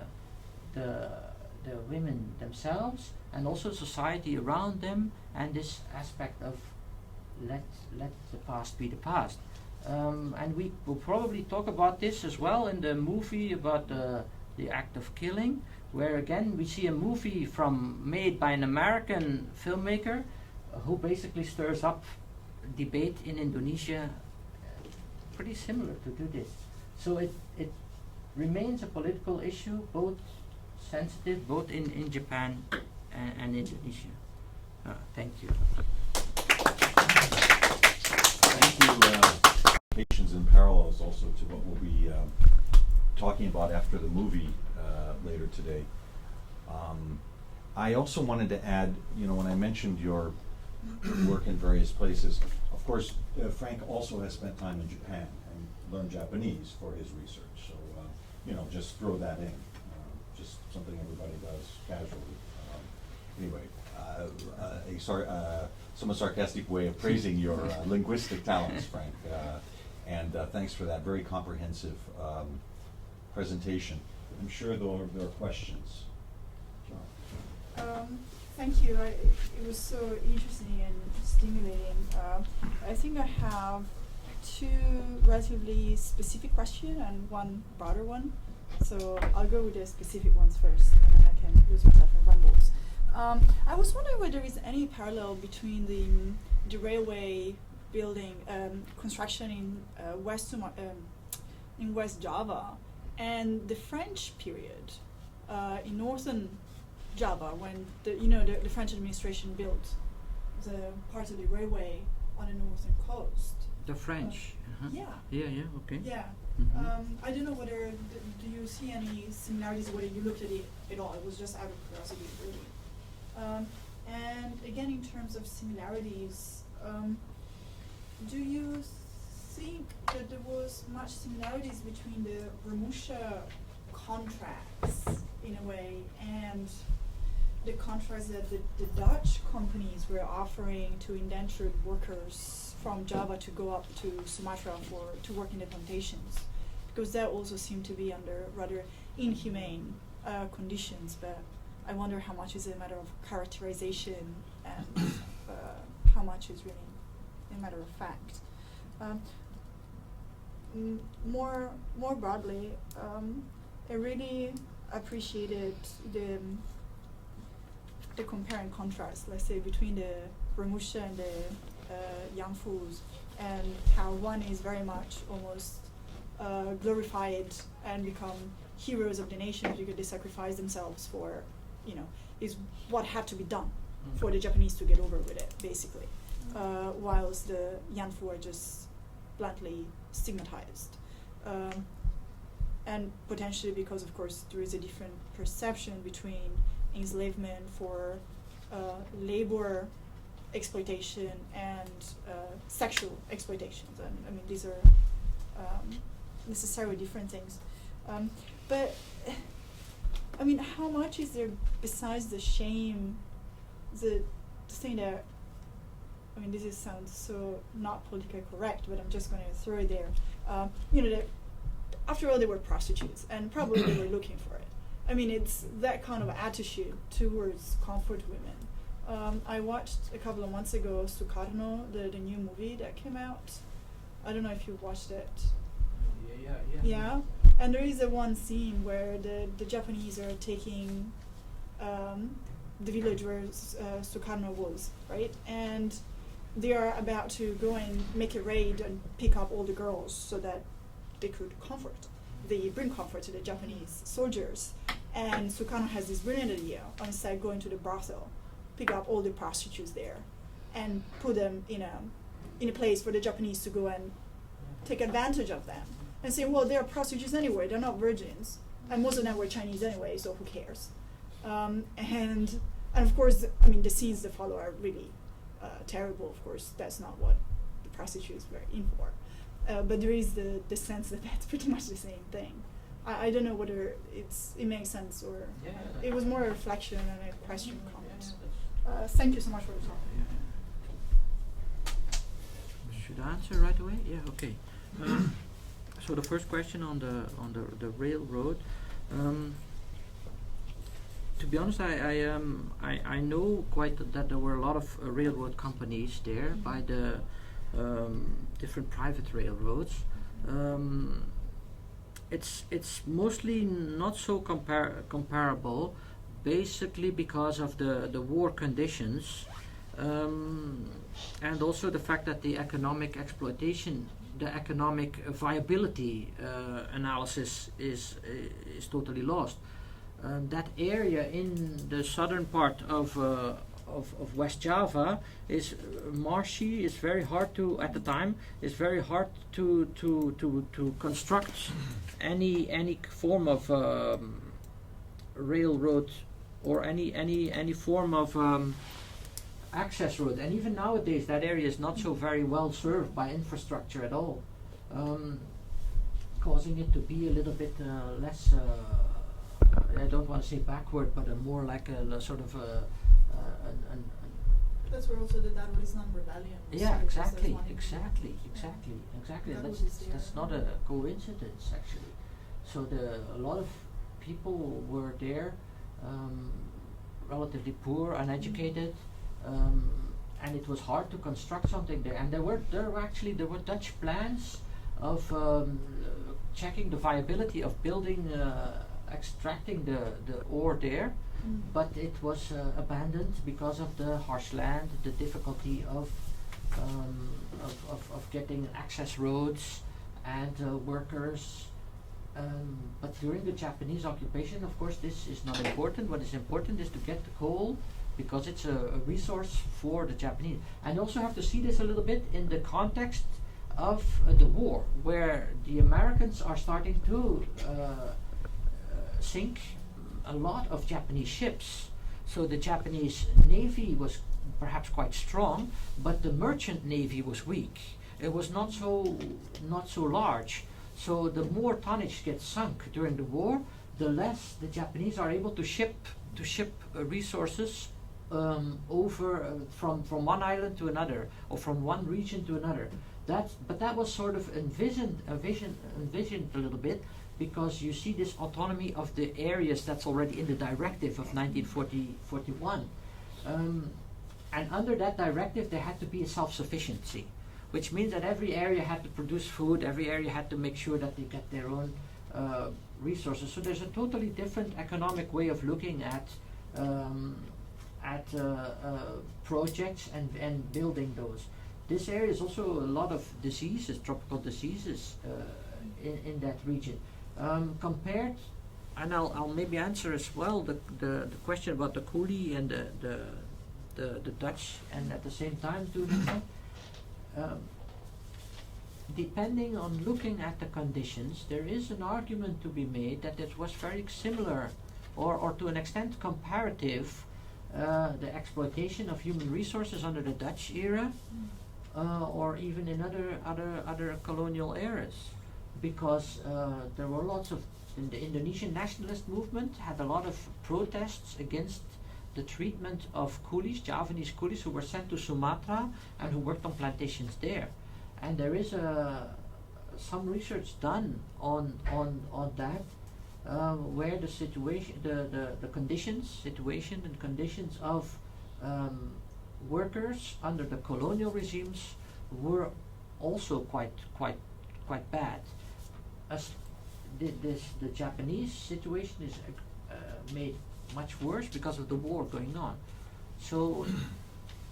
women themselves and also society around them, and this aspect of let the past be the past. And we will probably talk about this as well in the movie about the act of killing, where again we see a movie made by an American filmmaker who basically stirs up debate in Indonesia, pretty similar to do this. So it remains a political issue, both sensitive, both in Japan and Indonesia. Thank you.
Thank you. Patients and parallels also to what we'll be talking about after the movie later today. I also wanted to add, when I mentioned your work in various places, of course, Frank also has spent time in Japan and learned Japanese for his research. So, just throw that in. Just something everybody does casually. Anyway, a somewhat sarcastic way of praising your linguistic talents, Frank. And thanks for that very comprehensive presentation. I'm sure there are questions.
Thank you. It was so interesting and stimulating. I think I have two relatively specific questions and one broader one. So I'll go with the specific ones first, and then I can lose myself in rumbles. I was wondering whether there is any parallel between the railway building construction in West Java and the French period in northern Java, when the French administration built the part of the railway on the northern coast.
The French.
Yeah.
Yeah. Okay.
Yeah.
Mhm.
I don't know whether do you see any similarities, whether you looked at it at all. It was just out of curiosity, really. And again, in terms of similarities, do you think that there was much similarities between the Ramusha contracts in a way and the contracts that the Dutch companies were offering to indentured workers from Java to go up to Sumatra to work in the plantations? Because that also seemed to be under rather inhumane conditions, but I wonder how much is a matter of characterization and how much is really a matter of fact. More broadly, I really appreciated the compare and contrast, let's say, between the Ramusha and the Yangfus, and how one is very much almost glorified and become heroes of the nation because they sacrifice themselves for, is what had to be done for the Japanese to get over with it, basically. Whilst the Yanfu are just bluntly stigmatized. And potentially because, of course, there is a different perception between enslavement for labor exploitation and sexual exploitations. And I mean, these are necessarily different things. But I mean, how much is there besides the shame, the thing that, I mean, this sounds so not politically correct, but I'm just going to throw it there. That after all, they were prostitutes, and probably they were looking for it. I mean, it's that kind of attitude towards comfort women. I watched a couple of months ago Sukarno, the new movie that came out. I don't know if you watched it. Yeah. And there is a one scene where the Japanese are taking the village where Sukarno was, right? And they are about to go and make a raid and pick up all the girls so that they could bring comfort to the Japanese soldiers. And Sukarno has this brilliant idea on instead going to the brothel, pick up all the prostitutes there, and put them in a place for the Japanese to go and take advantage of them. And say, well, they're prostitutes anyway, they're not virgins. And most of them were Chinese anyway, so who cares? And of course, I mean, the scenes that follow are really terrible. Of course, that's not what the prostitutes were in for. But there is the sense that that's pretty much the same thing. I don't know whether it makes sense or it was more a reflection and a question comment. Thank you so much for the talk.
Should I answer right away? Yeah. Okay. So the first question on the railroad. To be honest, I know quite that there were a lot of railroad companies there by the different private railroads. It's mostly not so comparable, basically because of the war conditions, and also the fact that the economic exploitation, the economic viability analysis is totally lost. That area in the southern part of West Java is marshy. It's very hard to, at the time, it's very hard to construct any form of railroad or any form of access road. And even nowadays, that area is not so very well served by infrastructure at all, causing it to be a little bit less. I don't want to say backward, but more like a sort of
That's where also the Darul Islam rebellion.
Yeah, exactly. That's not a coincidence, actually. So a lot of people were there relatively poor, uneducated, and it was hard to construct something there. And there were Dutch plans of checking the viability of building, extracting the ore there, but it was abandoned because of the harsh land, the difficulty of getting access roads and workers. But during the Japanese occupation, of course, this is not important. What is important is to get the coal, because it's a resource for the Japanese. And you also have to see this a little bit in the context of the war, where the Americans are starting to sink a lot of Japanese ships. So the Japanese Navy was perhaps quite strong, but the merchant navy was weak. It was not so large. So the more tonnage gets sunk during the war, the less the Japanese are able to ship resources over from one island to another, or from one region to another. But that was sort of envisioned a little bit, because you see this autonomy of the areas that's already in the directive of 1941. And under that directive there had to be a self-sufficiency, which means that every area had to produce food, every area had to make sure that they get their own resources. So there's a totally different economic way of looking at projects and building those. This area is also a lot of diseases, tropical diseases in that region. Compared, and I'll maybe answer as well the question about the coolie and the Dutch, and at the same time do that. Depending on looking at the conditions, there is an argument to be made that it was very similar, or to an extent comparative, the exploitation of human resources under the Dutch era, or even in other colonial eras, because there were lots of the Indonesian nationalist movement had a lot of protests against the treatment of coolies, Javanese coolies, who were sent to Sumatra and who worked on plantations there. And there is some research done on that, where the situation, the conditions of workers under the colonial regimes were also quite bad. As the Japanese situation is made much worse because of the war going on. So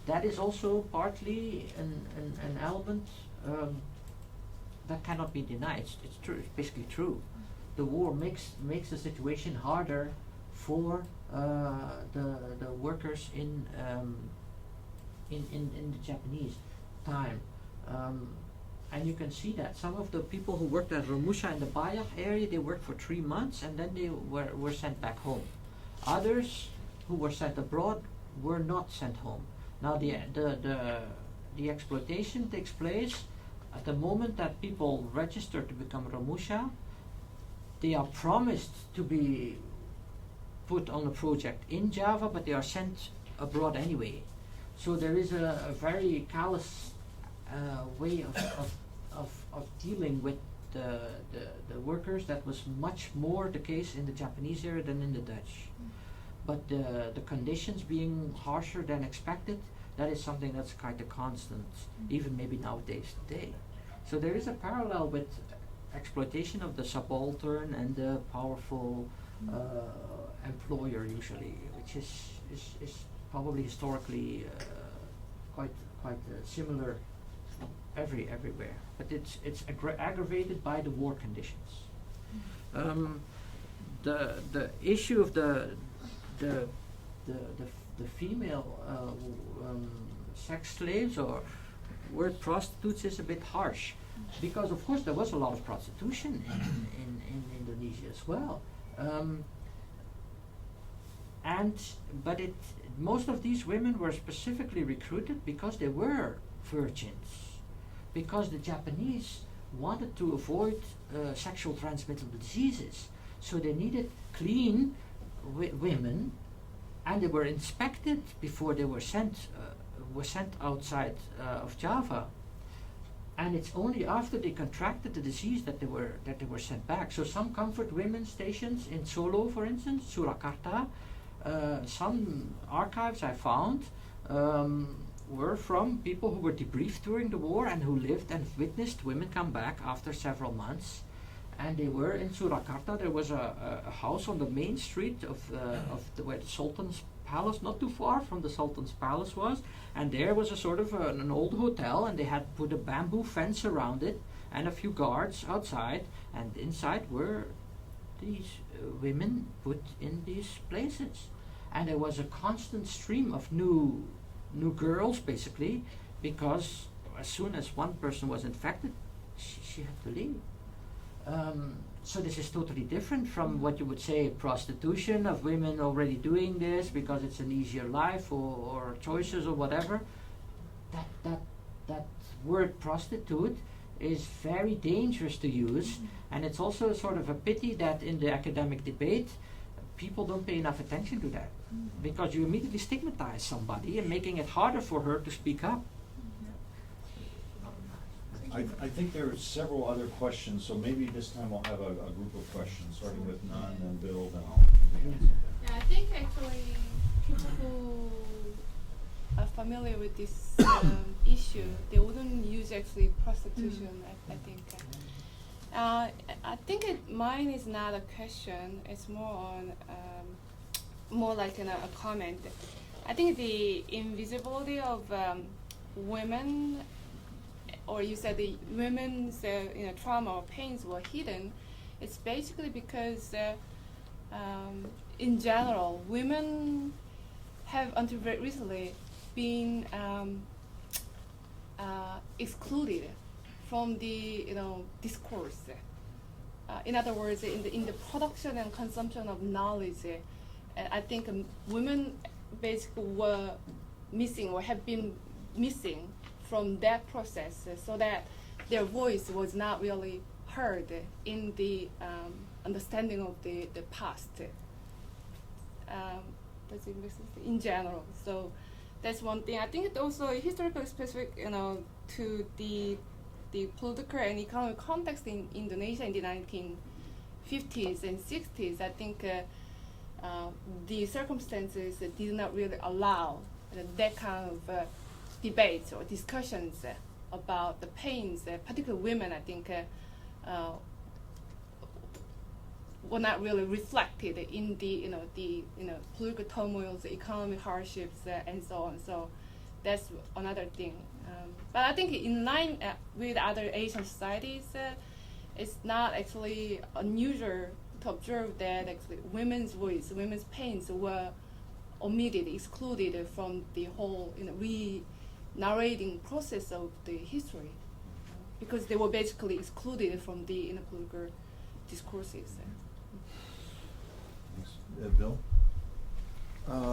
that is also partly an element that cannot be denied. It's true. It's basically true. The war makes the situation harder for the workers in the Japanese time. And you can see that some of the people who worked at Romusha in the Bayak area, they worked for 3 months and then they were sent back home. Others who were sent abroad were not sent home. Now the exploitation takes place at the moment that people register to become Romusha. They are promised to be put on a project in Java, but they are sent abroad anyway. So there is a very callous way of dealing with the workers that was much more the case in the Japanese era than in the Dutch. But the conditions being harsher than expected, that is something that's quite a constant, even maybe nowadays today. So there is a parallel with exploitation of the subaltern and the powerful employer usually, which is probably historically quite similar everywhere. But it's aggravated by the war conditions. The issue of the female sex slaves, or word prostitutes, is a bit harsh, because of course there was a lot of prostitution in Indonesia as well. But most of these women were specifically recruited because they were virgins, because the Japanese wanted to avoid sexual transmittable diseases, so they needed clean women, and they were inspected before they were sent outside of Java. And it's only after they contracted the disease that they were sent back. So some comfort women stations in Solo, for instance, Surakarta, some archives I found were from people who were debriefed during the war and who lived and witnessed women come back after several months. And they were in Surakarta. There was a house on the main street of where the Sultan's palace, not too far from the Sultan's palace was, and there was a sort of an old hotel, and they had put a bamboo fence around it and a few guards outside, and inside were these women put in these places. And there was a constant stream of new girls, basically, because as soon as one person was infected, she had to leave. So this is totally different from what you would say prostitution, of women already doing this because it's an easier life or choices or whatever. That word prostitute is very dangerous to use, and it's also sort of a pity that in the academic debate people don't pay enough attention to that, because you immediately stigmatize somebody and making it harder for her to speak up.
I think there are several other questions, so maybe this time we'll have a group of questions, starting with Nan and Bill, then I'll answer that.
Yeah, I think actually people who are familiar with this issue, they wouldn't use actually prostitution. I think. I think mine is not a question. It's more on more like a comment. I think the invisibility of women, or you said the women's trauma or pains were hidden. It's basically because in general, women have until very recently been excluded from the discourse. In other words, in the production and consumption of knowledge, I think women basically were missing or have been missing from that process, so that their voice was not really heard in the understanding of the past. Does it make sense? In general, so that's one thing. I think it also historically specific, to the political and economic context in Indonesia in the 1950s and 60s. I think the circumstances did not really allow that kind of debates or discussions about the pains, particularly women. I think were not really reflected in the political turmoils, the economic hardships, and so on. So that's another thing. But I think in line with other Asian societies, it's not actually unusual to observe that actually women's voice, women's pains were omitted, excluded from the whole narrating process of the history, because they were basically excluded from the political discourses.
Bill?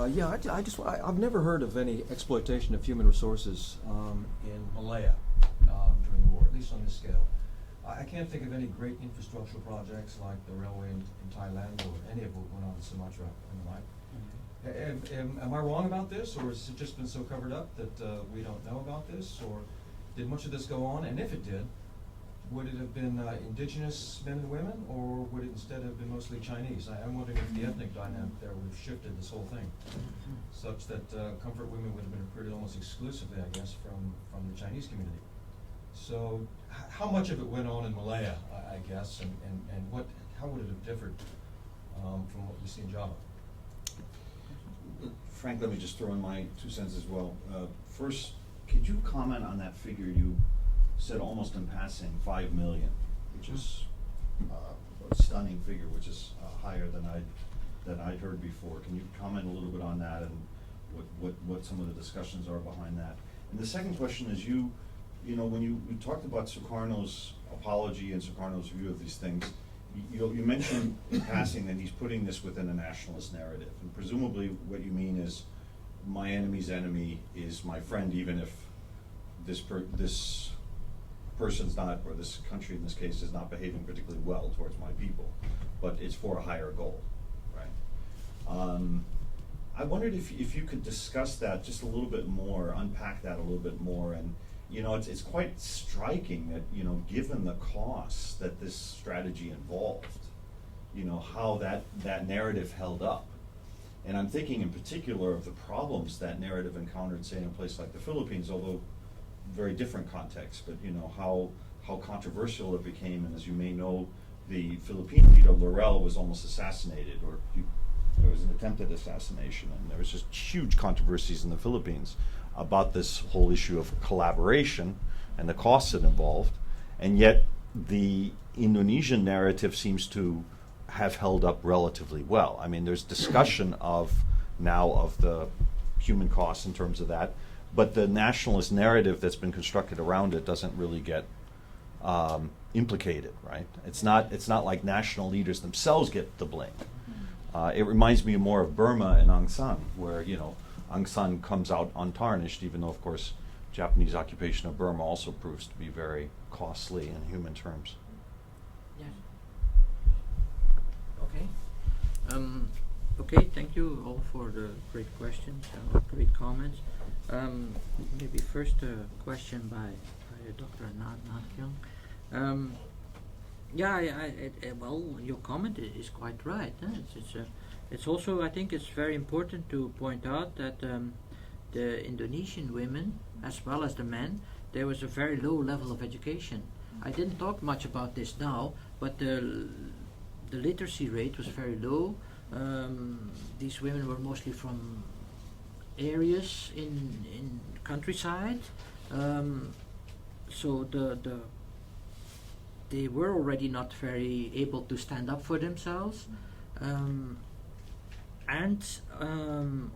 Yeah, I've never heard of any exploitation of human resources in Malaya during the war, at least on this scale. I can't think of any great infrastructural projects like the railway in Thailand or any of what went on in Sumatra and the like. Am I wrong about this, or has it just been so covered up that we don't know about this, or did much of this go on? And if it did, would it have been indigenous men and women, or would it instead have been mostly Chinese? I'm wondering if the ethnic dynamic there would have shifted this whole thing, such that comfort women would have been recruited almost exclusively, I guess, from the Chinese community. So how much of it went on in Malaya, I guess, and how would it have differed from what we see in Java?
Frank, let me just throw in my 2 cents as well. First, could you comment on that figure you said almost in passing, 5 million, which is a stunning figure, which is higher than I'd heard before. Can you comment a little bit on that and what some of the discussions are behind that? And the second question is, when you talked about Sukarno's apology and Sukarno's view of these things, you mentioned in passing that he's putting this within a nationalist narrative, and presumably what you mean is my enemy's enemy is my friend, even if this person's not, or this country in this case, is not behaving particularly well towards my people, but it's for a higher goal, right? I wondered if you could discuss that just a little bit more, unpack that a little bit more, and it's quite striking that given the costs that this strategy involved, how that narrative held up, And I'm thinking in particular of the problems that narrative encountered, say, in a place like the Philippines, although very different context, but you know, how controversial it became, and as you may know, the Philippine leader, Laurel, was almost assassinated, or there was an attempted assassination, and there was just huge controversies in the Philippines about this whole issue of collaboration and the costs it involved, and yet the Indonesian narrative seems to have held up relatively well. I mean, there's discussion of the human costs in terms of that, but the nationalist narrative that's been constructed around it doesn't really get implicated, right? It's not like national leaders themselves get the blame. It reminds me more of Burma and Aung San, where Aung San comes out untarnished, even though, of course, Japanese occupation of Burma also proves to be very costly in human terms.
Yes. Okay. Okay, thank you all for the great questions, great comments. Maybe first a question by Dr. Nakyung. Well, your comment is quite right. It's also, I think it's very important to point out that the Indonesian women, as well as the men, there was a very low level of education. I didn't talk much about this now, but the literacy rate was very low. These women were mostly from areas in countryside, so they were already not very able to stand up for themselves. And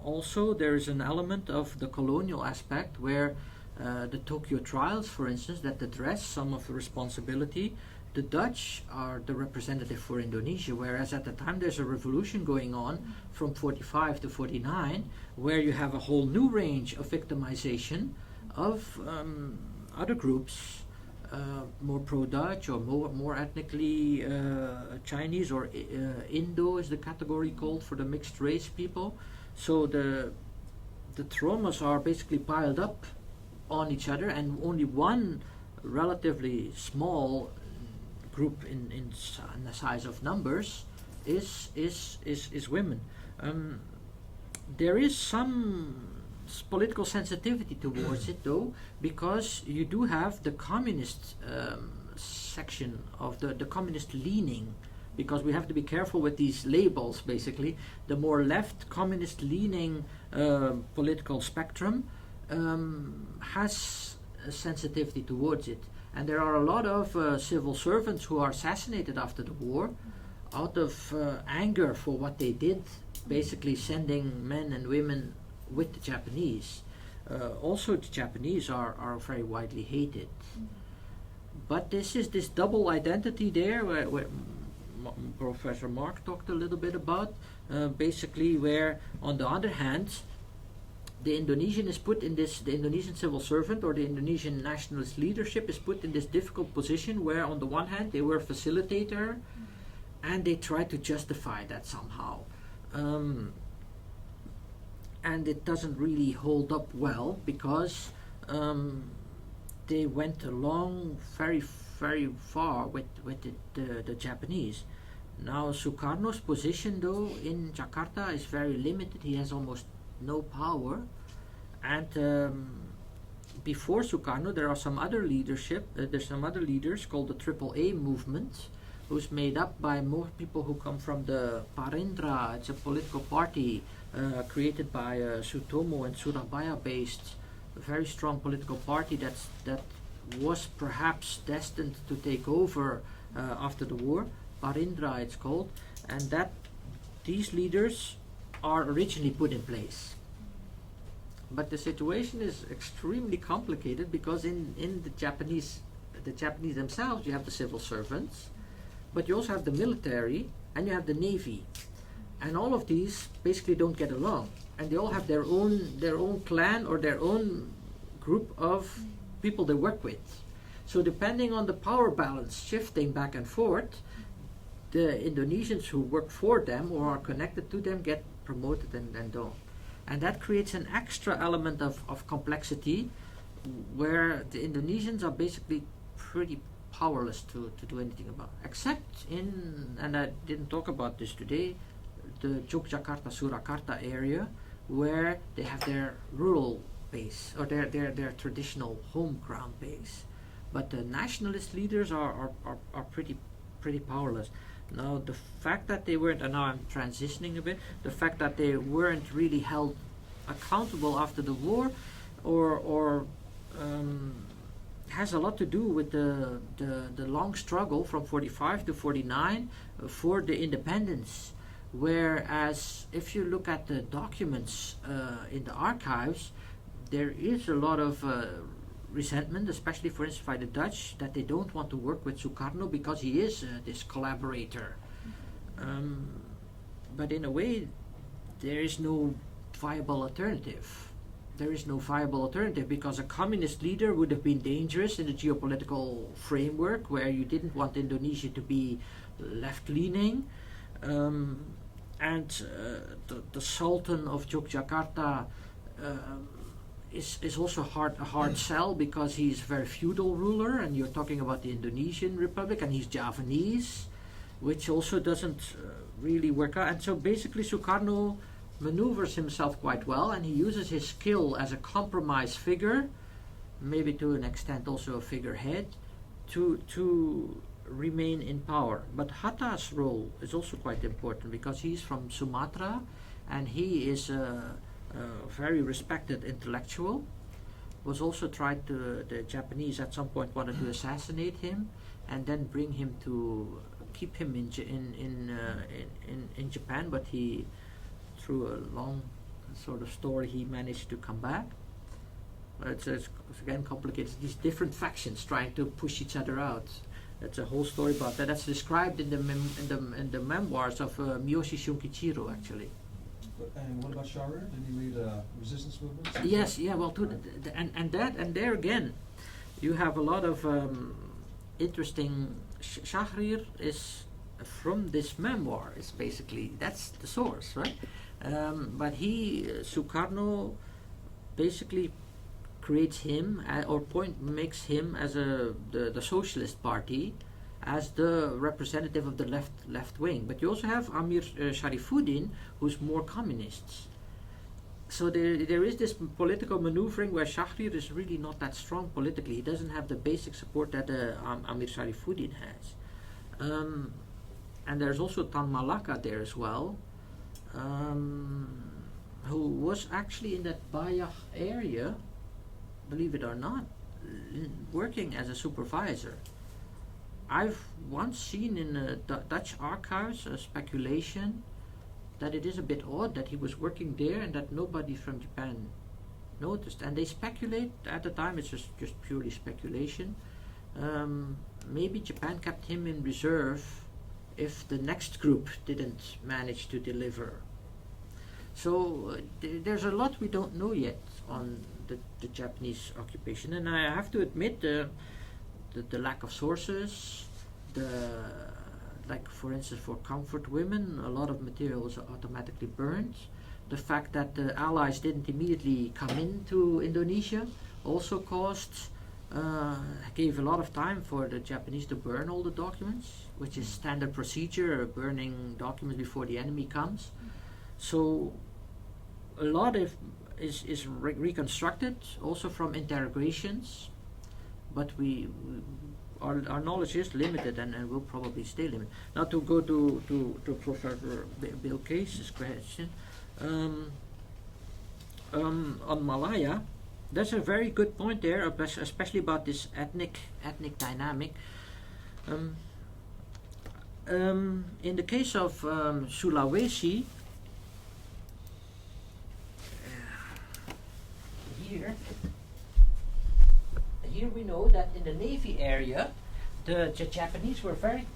also there is an element of the colonial aspect where the Tokyo trials, for instance, that address some of the responsibility. The Dutch are the representative for Indonesia, whereas at the time there's a revolution going on from 45 to 49, where you have a whole new range of victimization of other groups, more pro-Dutch or more ethnically Chinese, or Indo is the category called for the mixed race people. So the traumas are basically piled up on each other, and only one relatively small group in the size of numbers is women. There is some political sensitivity towards it, though, because you do have the communist section of the communist leaning, because we have to be careful with these labels. Basically, the more left communist leaning political spectrum has a sensitivity towards it. And there are a lot of civil servants who are assassinated after the war out of anger for what they did, basically sending men and women with the Japanese. Also, the Japanese are very widely hated. But this is this double identity there, where Professor Mark talked a little bit about, basically where, on the other hand, the Indonesian is put in this, the Indonesian civil servant or the Indonesian nationalist leadership is put in this difficult position where, on the one hand, they were a facilitator, and they try to justify that somehow. And it doesn't really hold up well, because they went along very, very far with the Japanese. Now, Sukarno's position, though, in Jakarta is very limited. He has almost no power. And before Sukarno, there are some other leadership. There's some other leaders called the AAA movement, who's made up by more people who come from the Parindra. It's a political party created by Sutomo and Surabaya-based, a very strong political party that was perhaps destined to take over after the war. Parindra, it's called, and that these leaders are originally put in place. But the situation is extremely complicated, because in the Japanese themselves, you have the civil servants, but you also have the military and you have the navy, and all of these basically don't get along, and they all have their own clan or their own group of people they work with. So depending on the power balance shifting back and forth, the Indonesians who work for them or are connected to them get promoted and don't. And that creates an extra element of complexity, where the Indonesians are basically pretty powerless to do anything about, except in, and I didn't talk about this today, the Yogyakarta Surakarta area, where they have their rural base or their traditional home ground base. But the nationalist leaders are pretty powerless. Now the fact that they weren't, and now I'm transitioning a bit, the fact that they weren't really held accountable after the war, or has a lot to do with the long struggle from 45 to 49 for the independence. Whereas if you look at the documents in the archives, there is a lot of resentment, especially for instance by the Dutch, that they don't want to work with Sukarno because he is this collaborator. But in a way, there is no viable alternative. There is no viable alternative because a communist leader would have been dangerous in the geopolitical framework where you didn't want Indonesia to be left-leaning. And the Sultan of Yogyakarta is also a hard sell because he's a very feudal ruler, and you're talking about the Indonesian Republic, and he's Javanese, which also doesn't really work out. And so basically Sukarno maneuvers himself quite well, and he uses his skill as a compromise figure, maybe to an extent also a figurehead, to remain in power. But Hatta's role is also quite important because he's from Sumatra, and he is a very respected intellectual. Was also tried to, the Japanese at some point wanted to assassinate him and then bring him to keep him in Japan, but he, through a long sort of story, he managed to come back. It's again complicated. These different factions trying to push each other out. That's a whole story about that. That's described in the memoirs of Miyoshi Shunkichiro, actually.
And what about Shahrir? Did he lead a resistance movement?
Yes, yeah. Well, and there again, you have a lot of interesting. Shahrir is from this memoir. It's basically that's the source, right? But Sukarno basically creates him makes him as the Socialist Party as the representative of the left wing. But you also have Amir Sharifuddin, who's more communist. So there is this political maneuvering where Shahrir is really not that strong politically. He doesn't have the basic support that Amir Sharifuddin has. And there's also Tan Malaka there as well, who was actually in that Bayah area, believe it or not, working as a supervisor. I've once seen in Dutch archives a speculation that it is a bit odd that he was working there and that nobody from Japan noticed. And they speculate at the time, it's just purely speculation, maybe Japan kept him in reserve if the next group didn't manage to deliver. So there's a lot we don't know yet on the Japanese occupation, and I have to admit the lack of sources, like for instance for comfort women, a lot of material was automatically burned. The fact that the Allies didn't immediately come into Indonesia also gave a lot of time for the Japanese to burn all the documents, which is standard procedure, burning documents before the enemy comes. So a lot is reconstructed also from interrogations, but our knowledge is limited and will probably stay limited. Now to go to Professor Bill Case's question, on Malaya, there's a very good point there, especially about this ethnic dynamic. In the case of Sulawesi, here we know that in the Navy area, the Japanese were very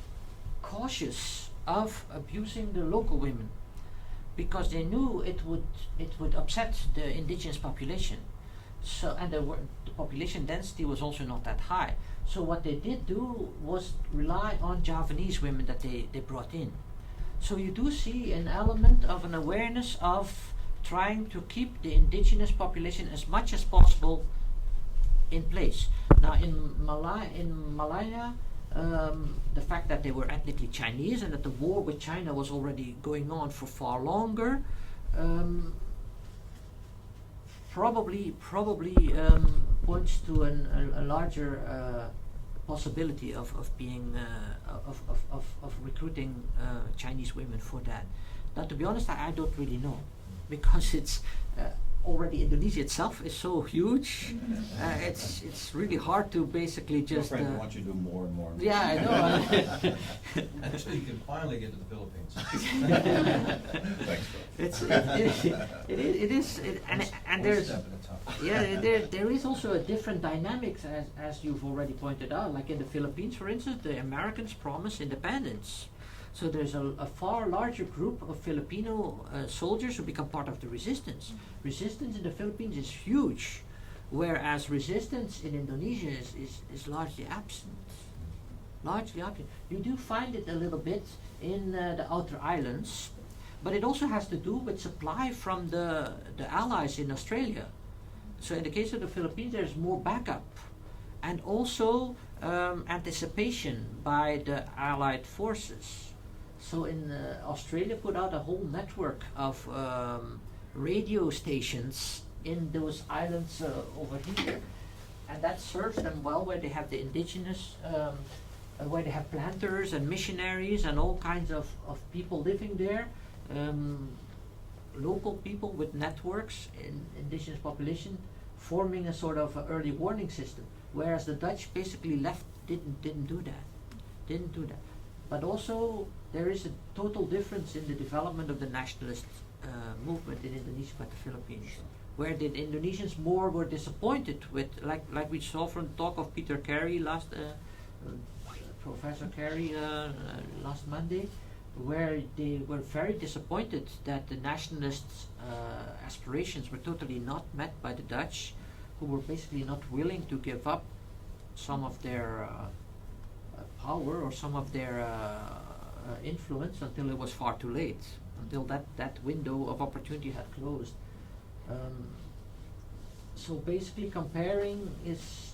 cautious of abusing the local women because they knew it would upset the indigenous population. So, and the population density was also not that high. So what they did do was rely on Javanese women that they brought in. So you do see an element of an awareness of trying to keep the indigenous population as much as possible in place. Now in Malaya, the fact that they were ethnically Chinese and that the war with China was already going on for far longer, probably points to a larger possibility of being of recruiting Chinese women for that. Now, to be honest, I don't really know, because it's already Indonesia itself is so huge. It's really hard to basically just.
Girlfriend wants you to do more and more. And more.
Yeah, I know.
Until you can finally get to the Philippines.
Thanks, Phil.
It is, and
One
there's
step at a time.
yeah, there is also a different dynamics, as you've already pointed out. Like in the Philippines, for instance, the Americans promised independence. So there's a far larger group of Filipino soldiers who become part of the resistance. Resistance in the Philippines is huge, whereas resistance in Indonesia is largely absent. Largely absent. You do find it a little bit in the outer islands, but it also has to do with supply from the allies in Australia. So in the case of the Philippines, there's more backup, and also anticipation by the allied forces. So in Australia put out a whole network of radio stations in those islands over here, and that serves them well, where they have the indigenous, where they have planters and missionaries and all kinds of people living there, local people with networks in indigenous population, forming a sort of early warning system, whereas the Dutch basically didn't do that. But also there is a total difference in the development of the nationalist movement in Indonesia but the Philippines, where the Indonesians more were disappointed with, like we saw from the talk of Peter Carey Professor Carey last Monday, where they were very disappointed that the nationalists' aspirations were totally not met by the Dutch, who were basically not willing to give up some of their power or some of their influence until it was far too late, until that window of opportunity had closed. So basically comparing is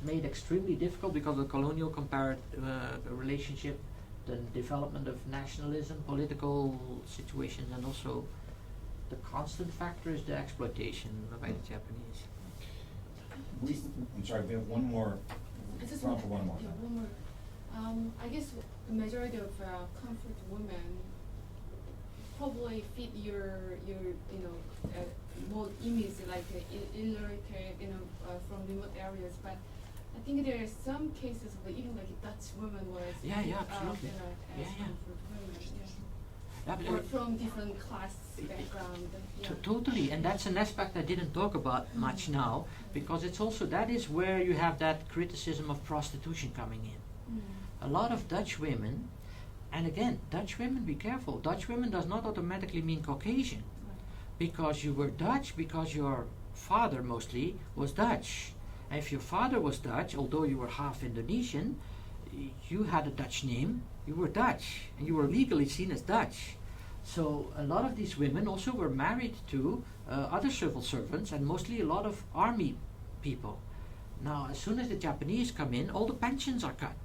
made extremely difficult because of the colonial relationship, the development of nationalism, political situations, and also the constant factor is the exploitation by the Japanese.
I'm sorry, we have one more. Round for one more.
Yeah, one more. I guess the majority of comfort women probably fit your more image, like illiterate, from remote areas. But I think there are some cases where even like Dutch women was
Absolutely.
as comfort women.
Yeah,
Or from different class background. Yeah.
Totally, and that's an aspect I didn't talk about much now, because it's also, that is where you have that criticism of prostitution coming in. A lot of Dutch women, and again, Dutch women, be careful, Dutch women does not automatically mean Caucasian, because you were Dutch because your father mostly was Dutch. And if your father was Dutch, although you were half Indonesian, you had a Dutch name, you were Dutch, and you were legally seen as Dutch. So a lot of these women also were married to other civil servants, and mostly a lot of army people. Now, as soon as the Japanese come in, all the pensions are cut,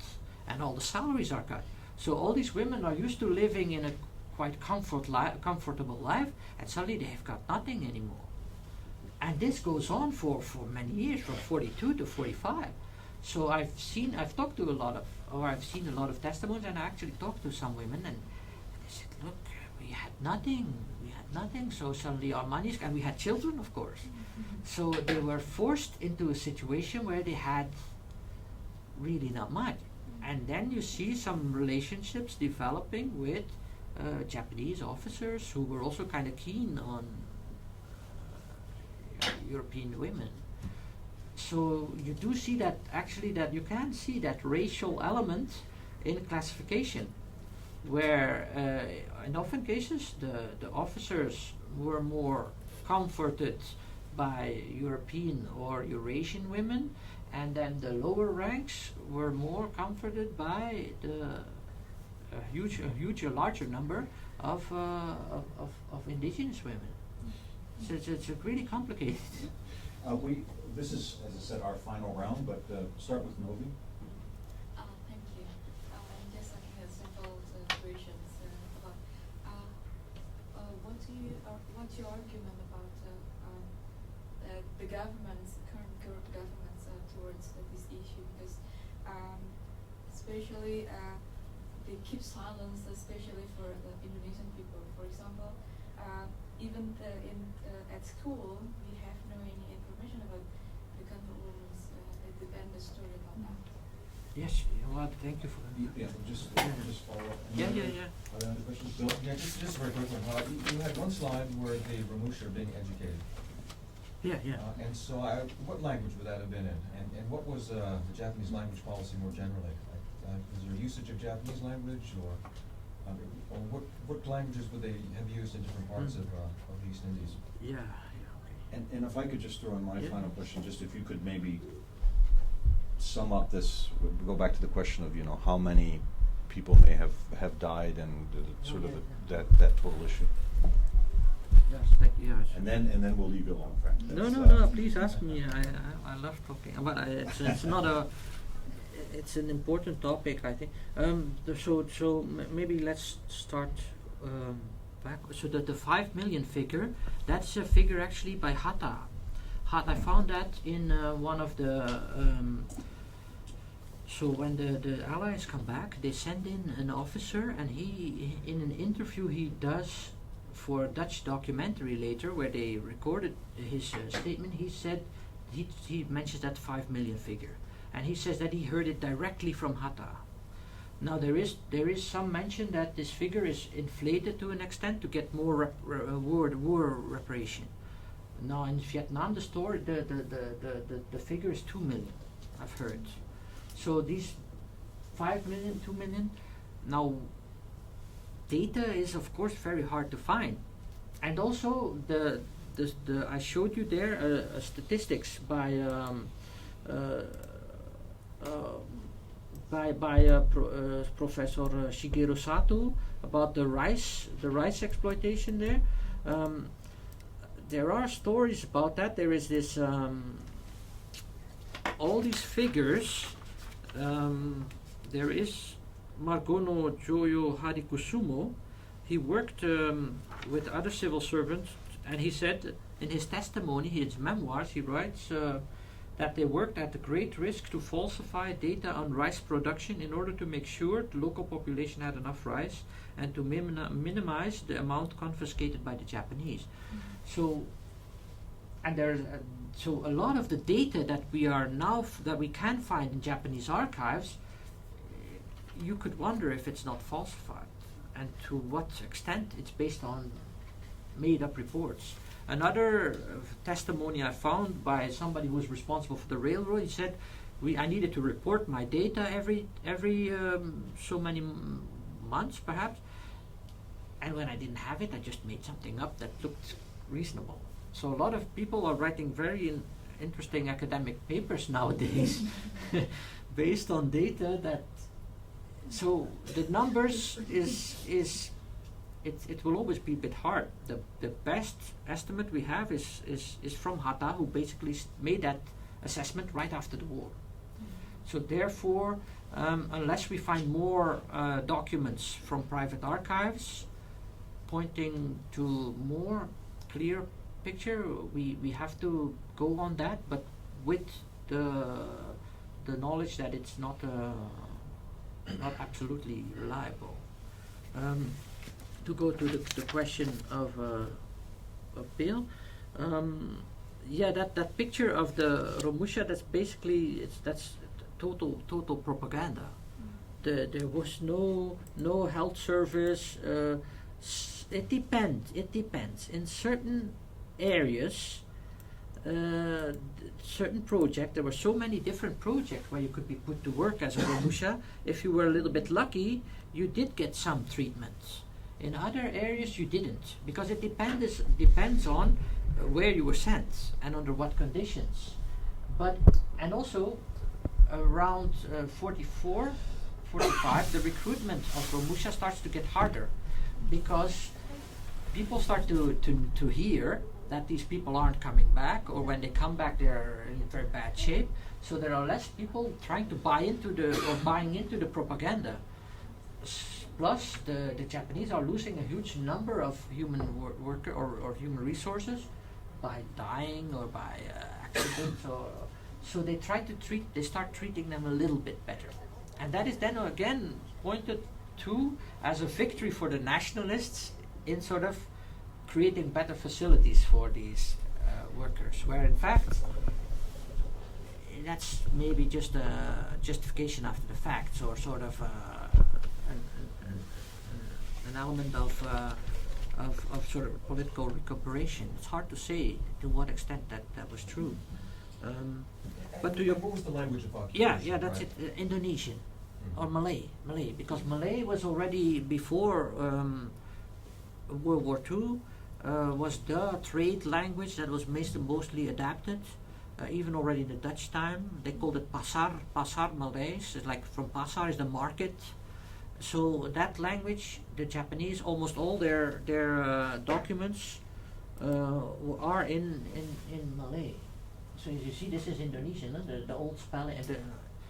and all the salaries are cut. So all these women are used to living in a quite comfortable life, and suddenly they have got nothing anymore. And this goes on for many years, from 42 to 45. So I've seen a lot of testimonies, and I actually talked to some women, and they said, look, we had nothing, so suddenly our money's, and we had children, of course. So they were forced into a situation where they had really not much. And then you see some relationships developing with Japanese officers who were also kind of keen on European women. So you do see that, actually, that you can see that racial element in classification, where in often cases the officers were more comforted by European or Eurasian women, and then the lower ranks were more comforted by a larger number of indigenous women. So it's really complicated.
This is, as I said, our final round, but start with Novi.
Thank you. what's your argument about the government's current governments towards this issue? Because especially they keep silence, especially for the Indonesian people. For example, even at school, we have no any information about the convent women's the story about that.
Yes, well, thank you for
Yeah, just follow up.
Yeah.
Are there other questions, Bill? Yeah, just a very quick one. You had one slide where the Ramusha are being educated.
Yeah.
And so, what language would that have been in? And what was the Japanese language policy more generally? Was there usage of Japanese language, or what languages would they have used in different parts of the East Indies?
Yeah, okay.
And if I could just throw in my
Yeah.
final question, just if you could maybe sum up this, go back to the question of, how many people may have died and sort of that total issue.
Yes, thank you. Yes.
And then we'll leave it alone, Frank.
No,
That's,
please ask me. I love talking, but it's not a. It's an important topic, I think. Maybe let's start back. So the 5 million figure, that's a figure actually by Hatta. I found that in one of the. So when the Allies come back, they send in an officer, and he in an interview he does for a Dutch documentary later, where they recorded his statement. He said he mentions that 5 million figure, and he says that he heard it directly from Hatta. Now there is some mention that this figure is inflated to an extent to get more war reparation. Now in Vietnam, the figure is 2 million. I've heard. So these 5 million, 2 million. Now data is of course very hard to find, and also the I showed you there statistics by Professor Shigeru Sato about the rice exploitation there. There are stories about that. There is this all these figures. There is Margono Joyo Harikusumo. He worked with other civil servants, and he said in his testimony, his memoirs, he writes that they worked at a great risk to falsify data on rice production in order to make sure the local population had enough rice and to minimize the amount confiscated by the Japanese. So, and there's so a lot of the data that we are now that we can find in Japanese archives, you could wonder if it's not falsified, and to what extent it's based on made-up reports. Another testimony I found by somebody who was responsible for the railroad, he said, I needed to report my data every so many months perhaps, and when I didn't have it, I just made something up that looked reasonable. So a lot of people are writing very interesting academic papers nowadays based on data that. So the numbers it will always be a bit hard. The best estimate we have is from Hatta, who basically made that assessment right after the war. So therefore, unless we find more documents from private archives pointing to more clear picture, we have to go on that, but with the knowledge that it's not absolutely reliable. To go to the question of Bill, that picture of the Ramusha, that's basically that's total propaganda. There was no health service. It depends. In certain areas, certain project, there were so many different projects where you could be put to work as a Ramusha. If you were a little bit lucky, you did get some treatments. In other areas you didn't, because it depends on where you were sent and under what conditions. And also around 44, 45, the recruitment of Ramusha starts to get harder, because people start to hear that these people aren't coming back, or when they come back they're in very bad shape. So there are less people trying to buying into the propaganda. plus the Japanese are losing a huge number of human worker or human resources by dying or by accidents, or so they start treating them a little bit better, and that is then again pointed to as a victory for the nationalists in sort of creating better facilities for these workers, where in fact that's maybe just a justification after the fact, or sort of an element of sort of political recuperation. It's hard to say to what extent that was true. But to your
what was the language of occupation?
yeah, that's
right?
it. Indonesian
Mhm.
or Malay, because Malay was already before World War II. Was the trade language that was mostly adapted. Even already in the Dutch time, they called it pasar Malays. It's like from pasar is the market. So that language, the Japanese, almost all their documents are in Malay. So as you see, this is Indonesian. The old spelling. The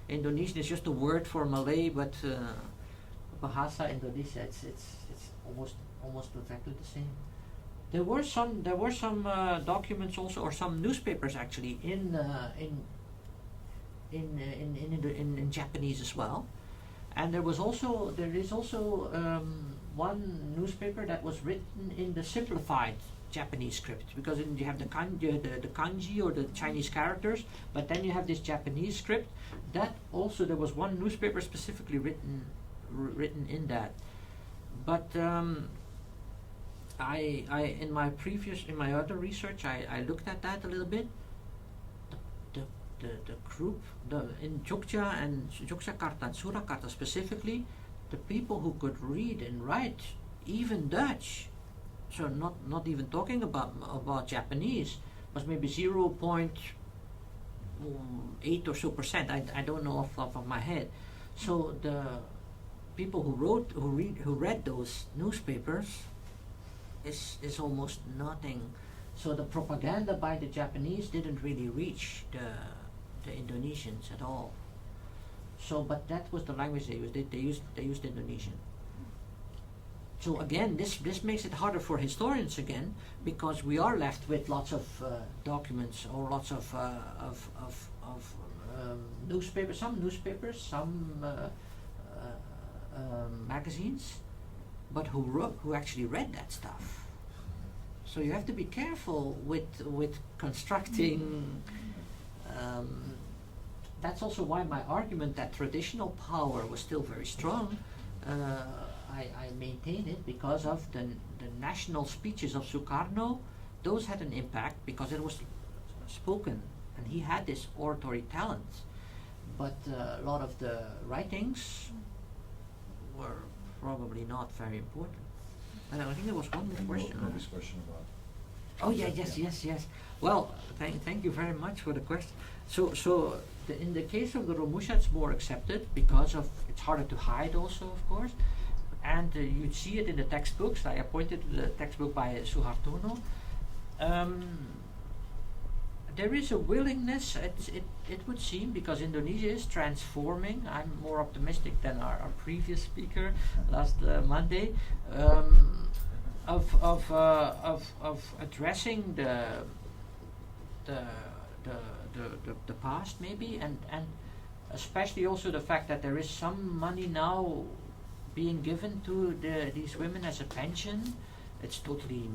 Indonesian is just a word for Malay, but Bahasa Indonesia, it's almost exactly the same. There were some documents also, or some newspapers actually in Japanese as well, and there is also one newspaper that was written in the simplified Japanese script, because you have the kanji or the Chinese characters, but then you have this Japanese script. That also, there was one newspaper specifically written in that, but. In my other research, I looked at that a little bit. The group in Jogja and Yogyakarta and Surakarta specifically, the people who could read and write even Dutch, so not even talking about Japanese, was maybe 0.8 or so percent. I don't know off the top of my head. So the people who read those newspapers is almost nothing. So the propaganda by the Japanese didn't really reach the Indonesians at all. So, but that was the language they used. They used Indonesian. So again, this makes it harder for historians again, because we are left with lots of documents or lots of newspapers, some magazines, but who actually read that stuff. So you have to be careful with constructing. That's also why my argument that traditional power was still very strong. I maintain it because of the national speeches of Sukarno. Those had an impact because it was spoken, and he had this oratory talent. But a lot of the writings were probably not very important. And I think there was one more question.
Nobody's question about.
Oh yeah, yes. Well, thank you very much for the question. So in the case of the Romusha, it's more accepted because it's harder to hide also, of course. And you see it in the textbooks. I pointed to the textbook by Suhartono. There is a willingness, it would seem, because Indonesia is transforming. I'm more optimistic than our previous speaker last Monday, of addressing the past maybe, and especially also the fact that there is some money now being given to these women as a pension. It's totally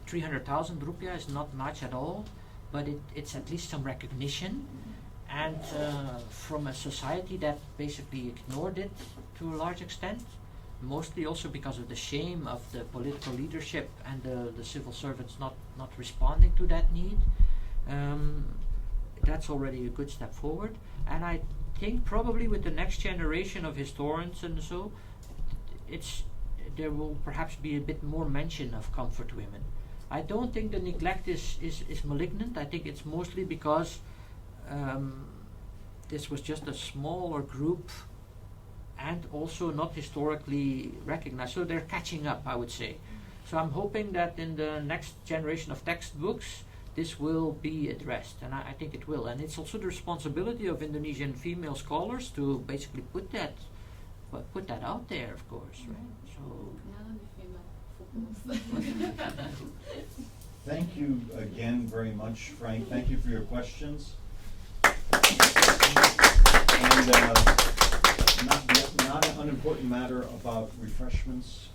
300,000 rupiah is not much at all, but it's at least some recognition, and from a society that basically ignored it to a large extent, mostly also because of the shame of the political leadership and the civil servants not responding to that need. That's already a good step forward, and I think probably with the next generation of historians and so, there will perhaps be a bit more mention of comfort women. I don't think the neglect is malignant. I think it's mostly because this was just a smaller group and also not historically recognized. So they're catching up, I would say. So I'm hoping that in the next generation of textbooks, this will be addressed, and I think it will. And it's also the responsibility of Indonesian female scholars to basically put that put that out there, of course, right? So.
Thank you again very much, Frank. Thank you for your questions. And not an unimportant matter about refreshments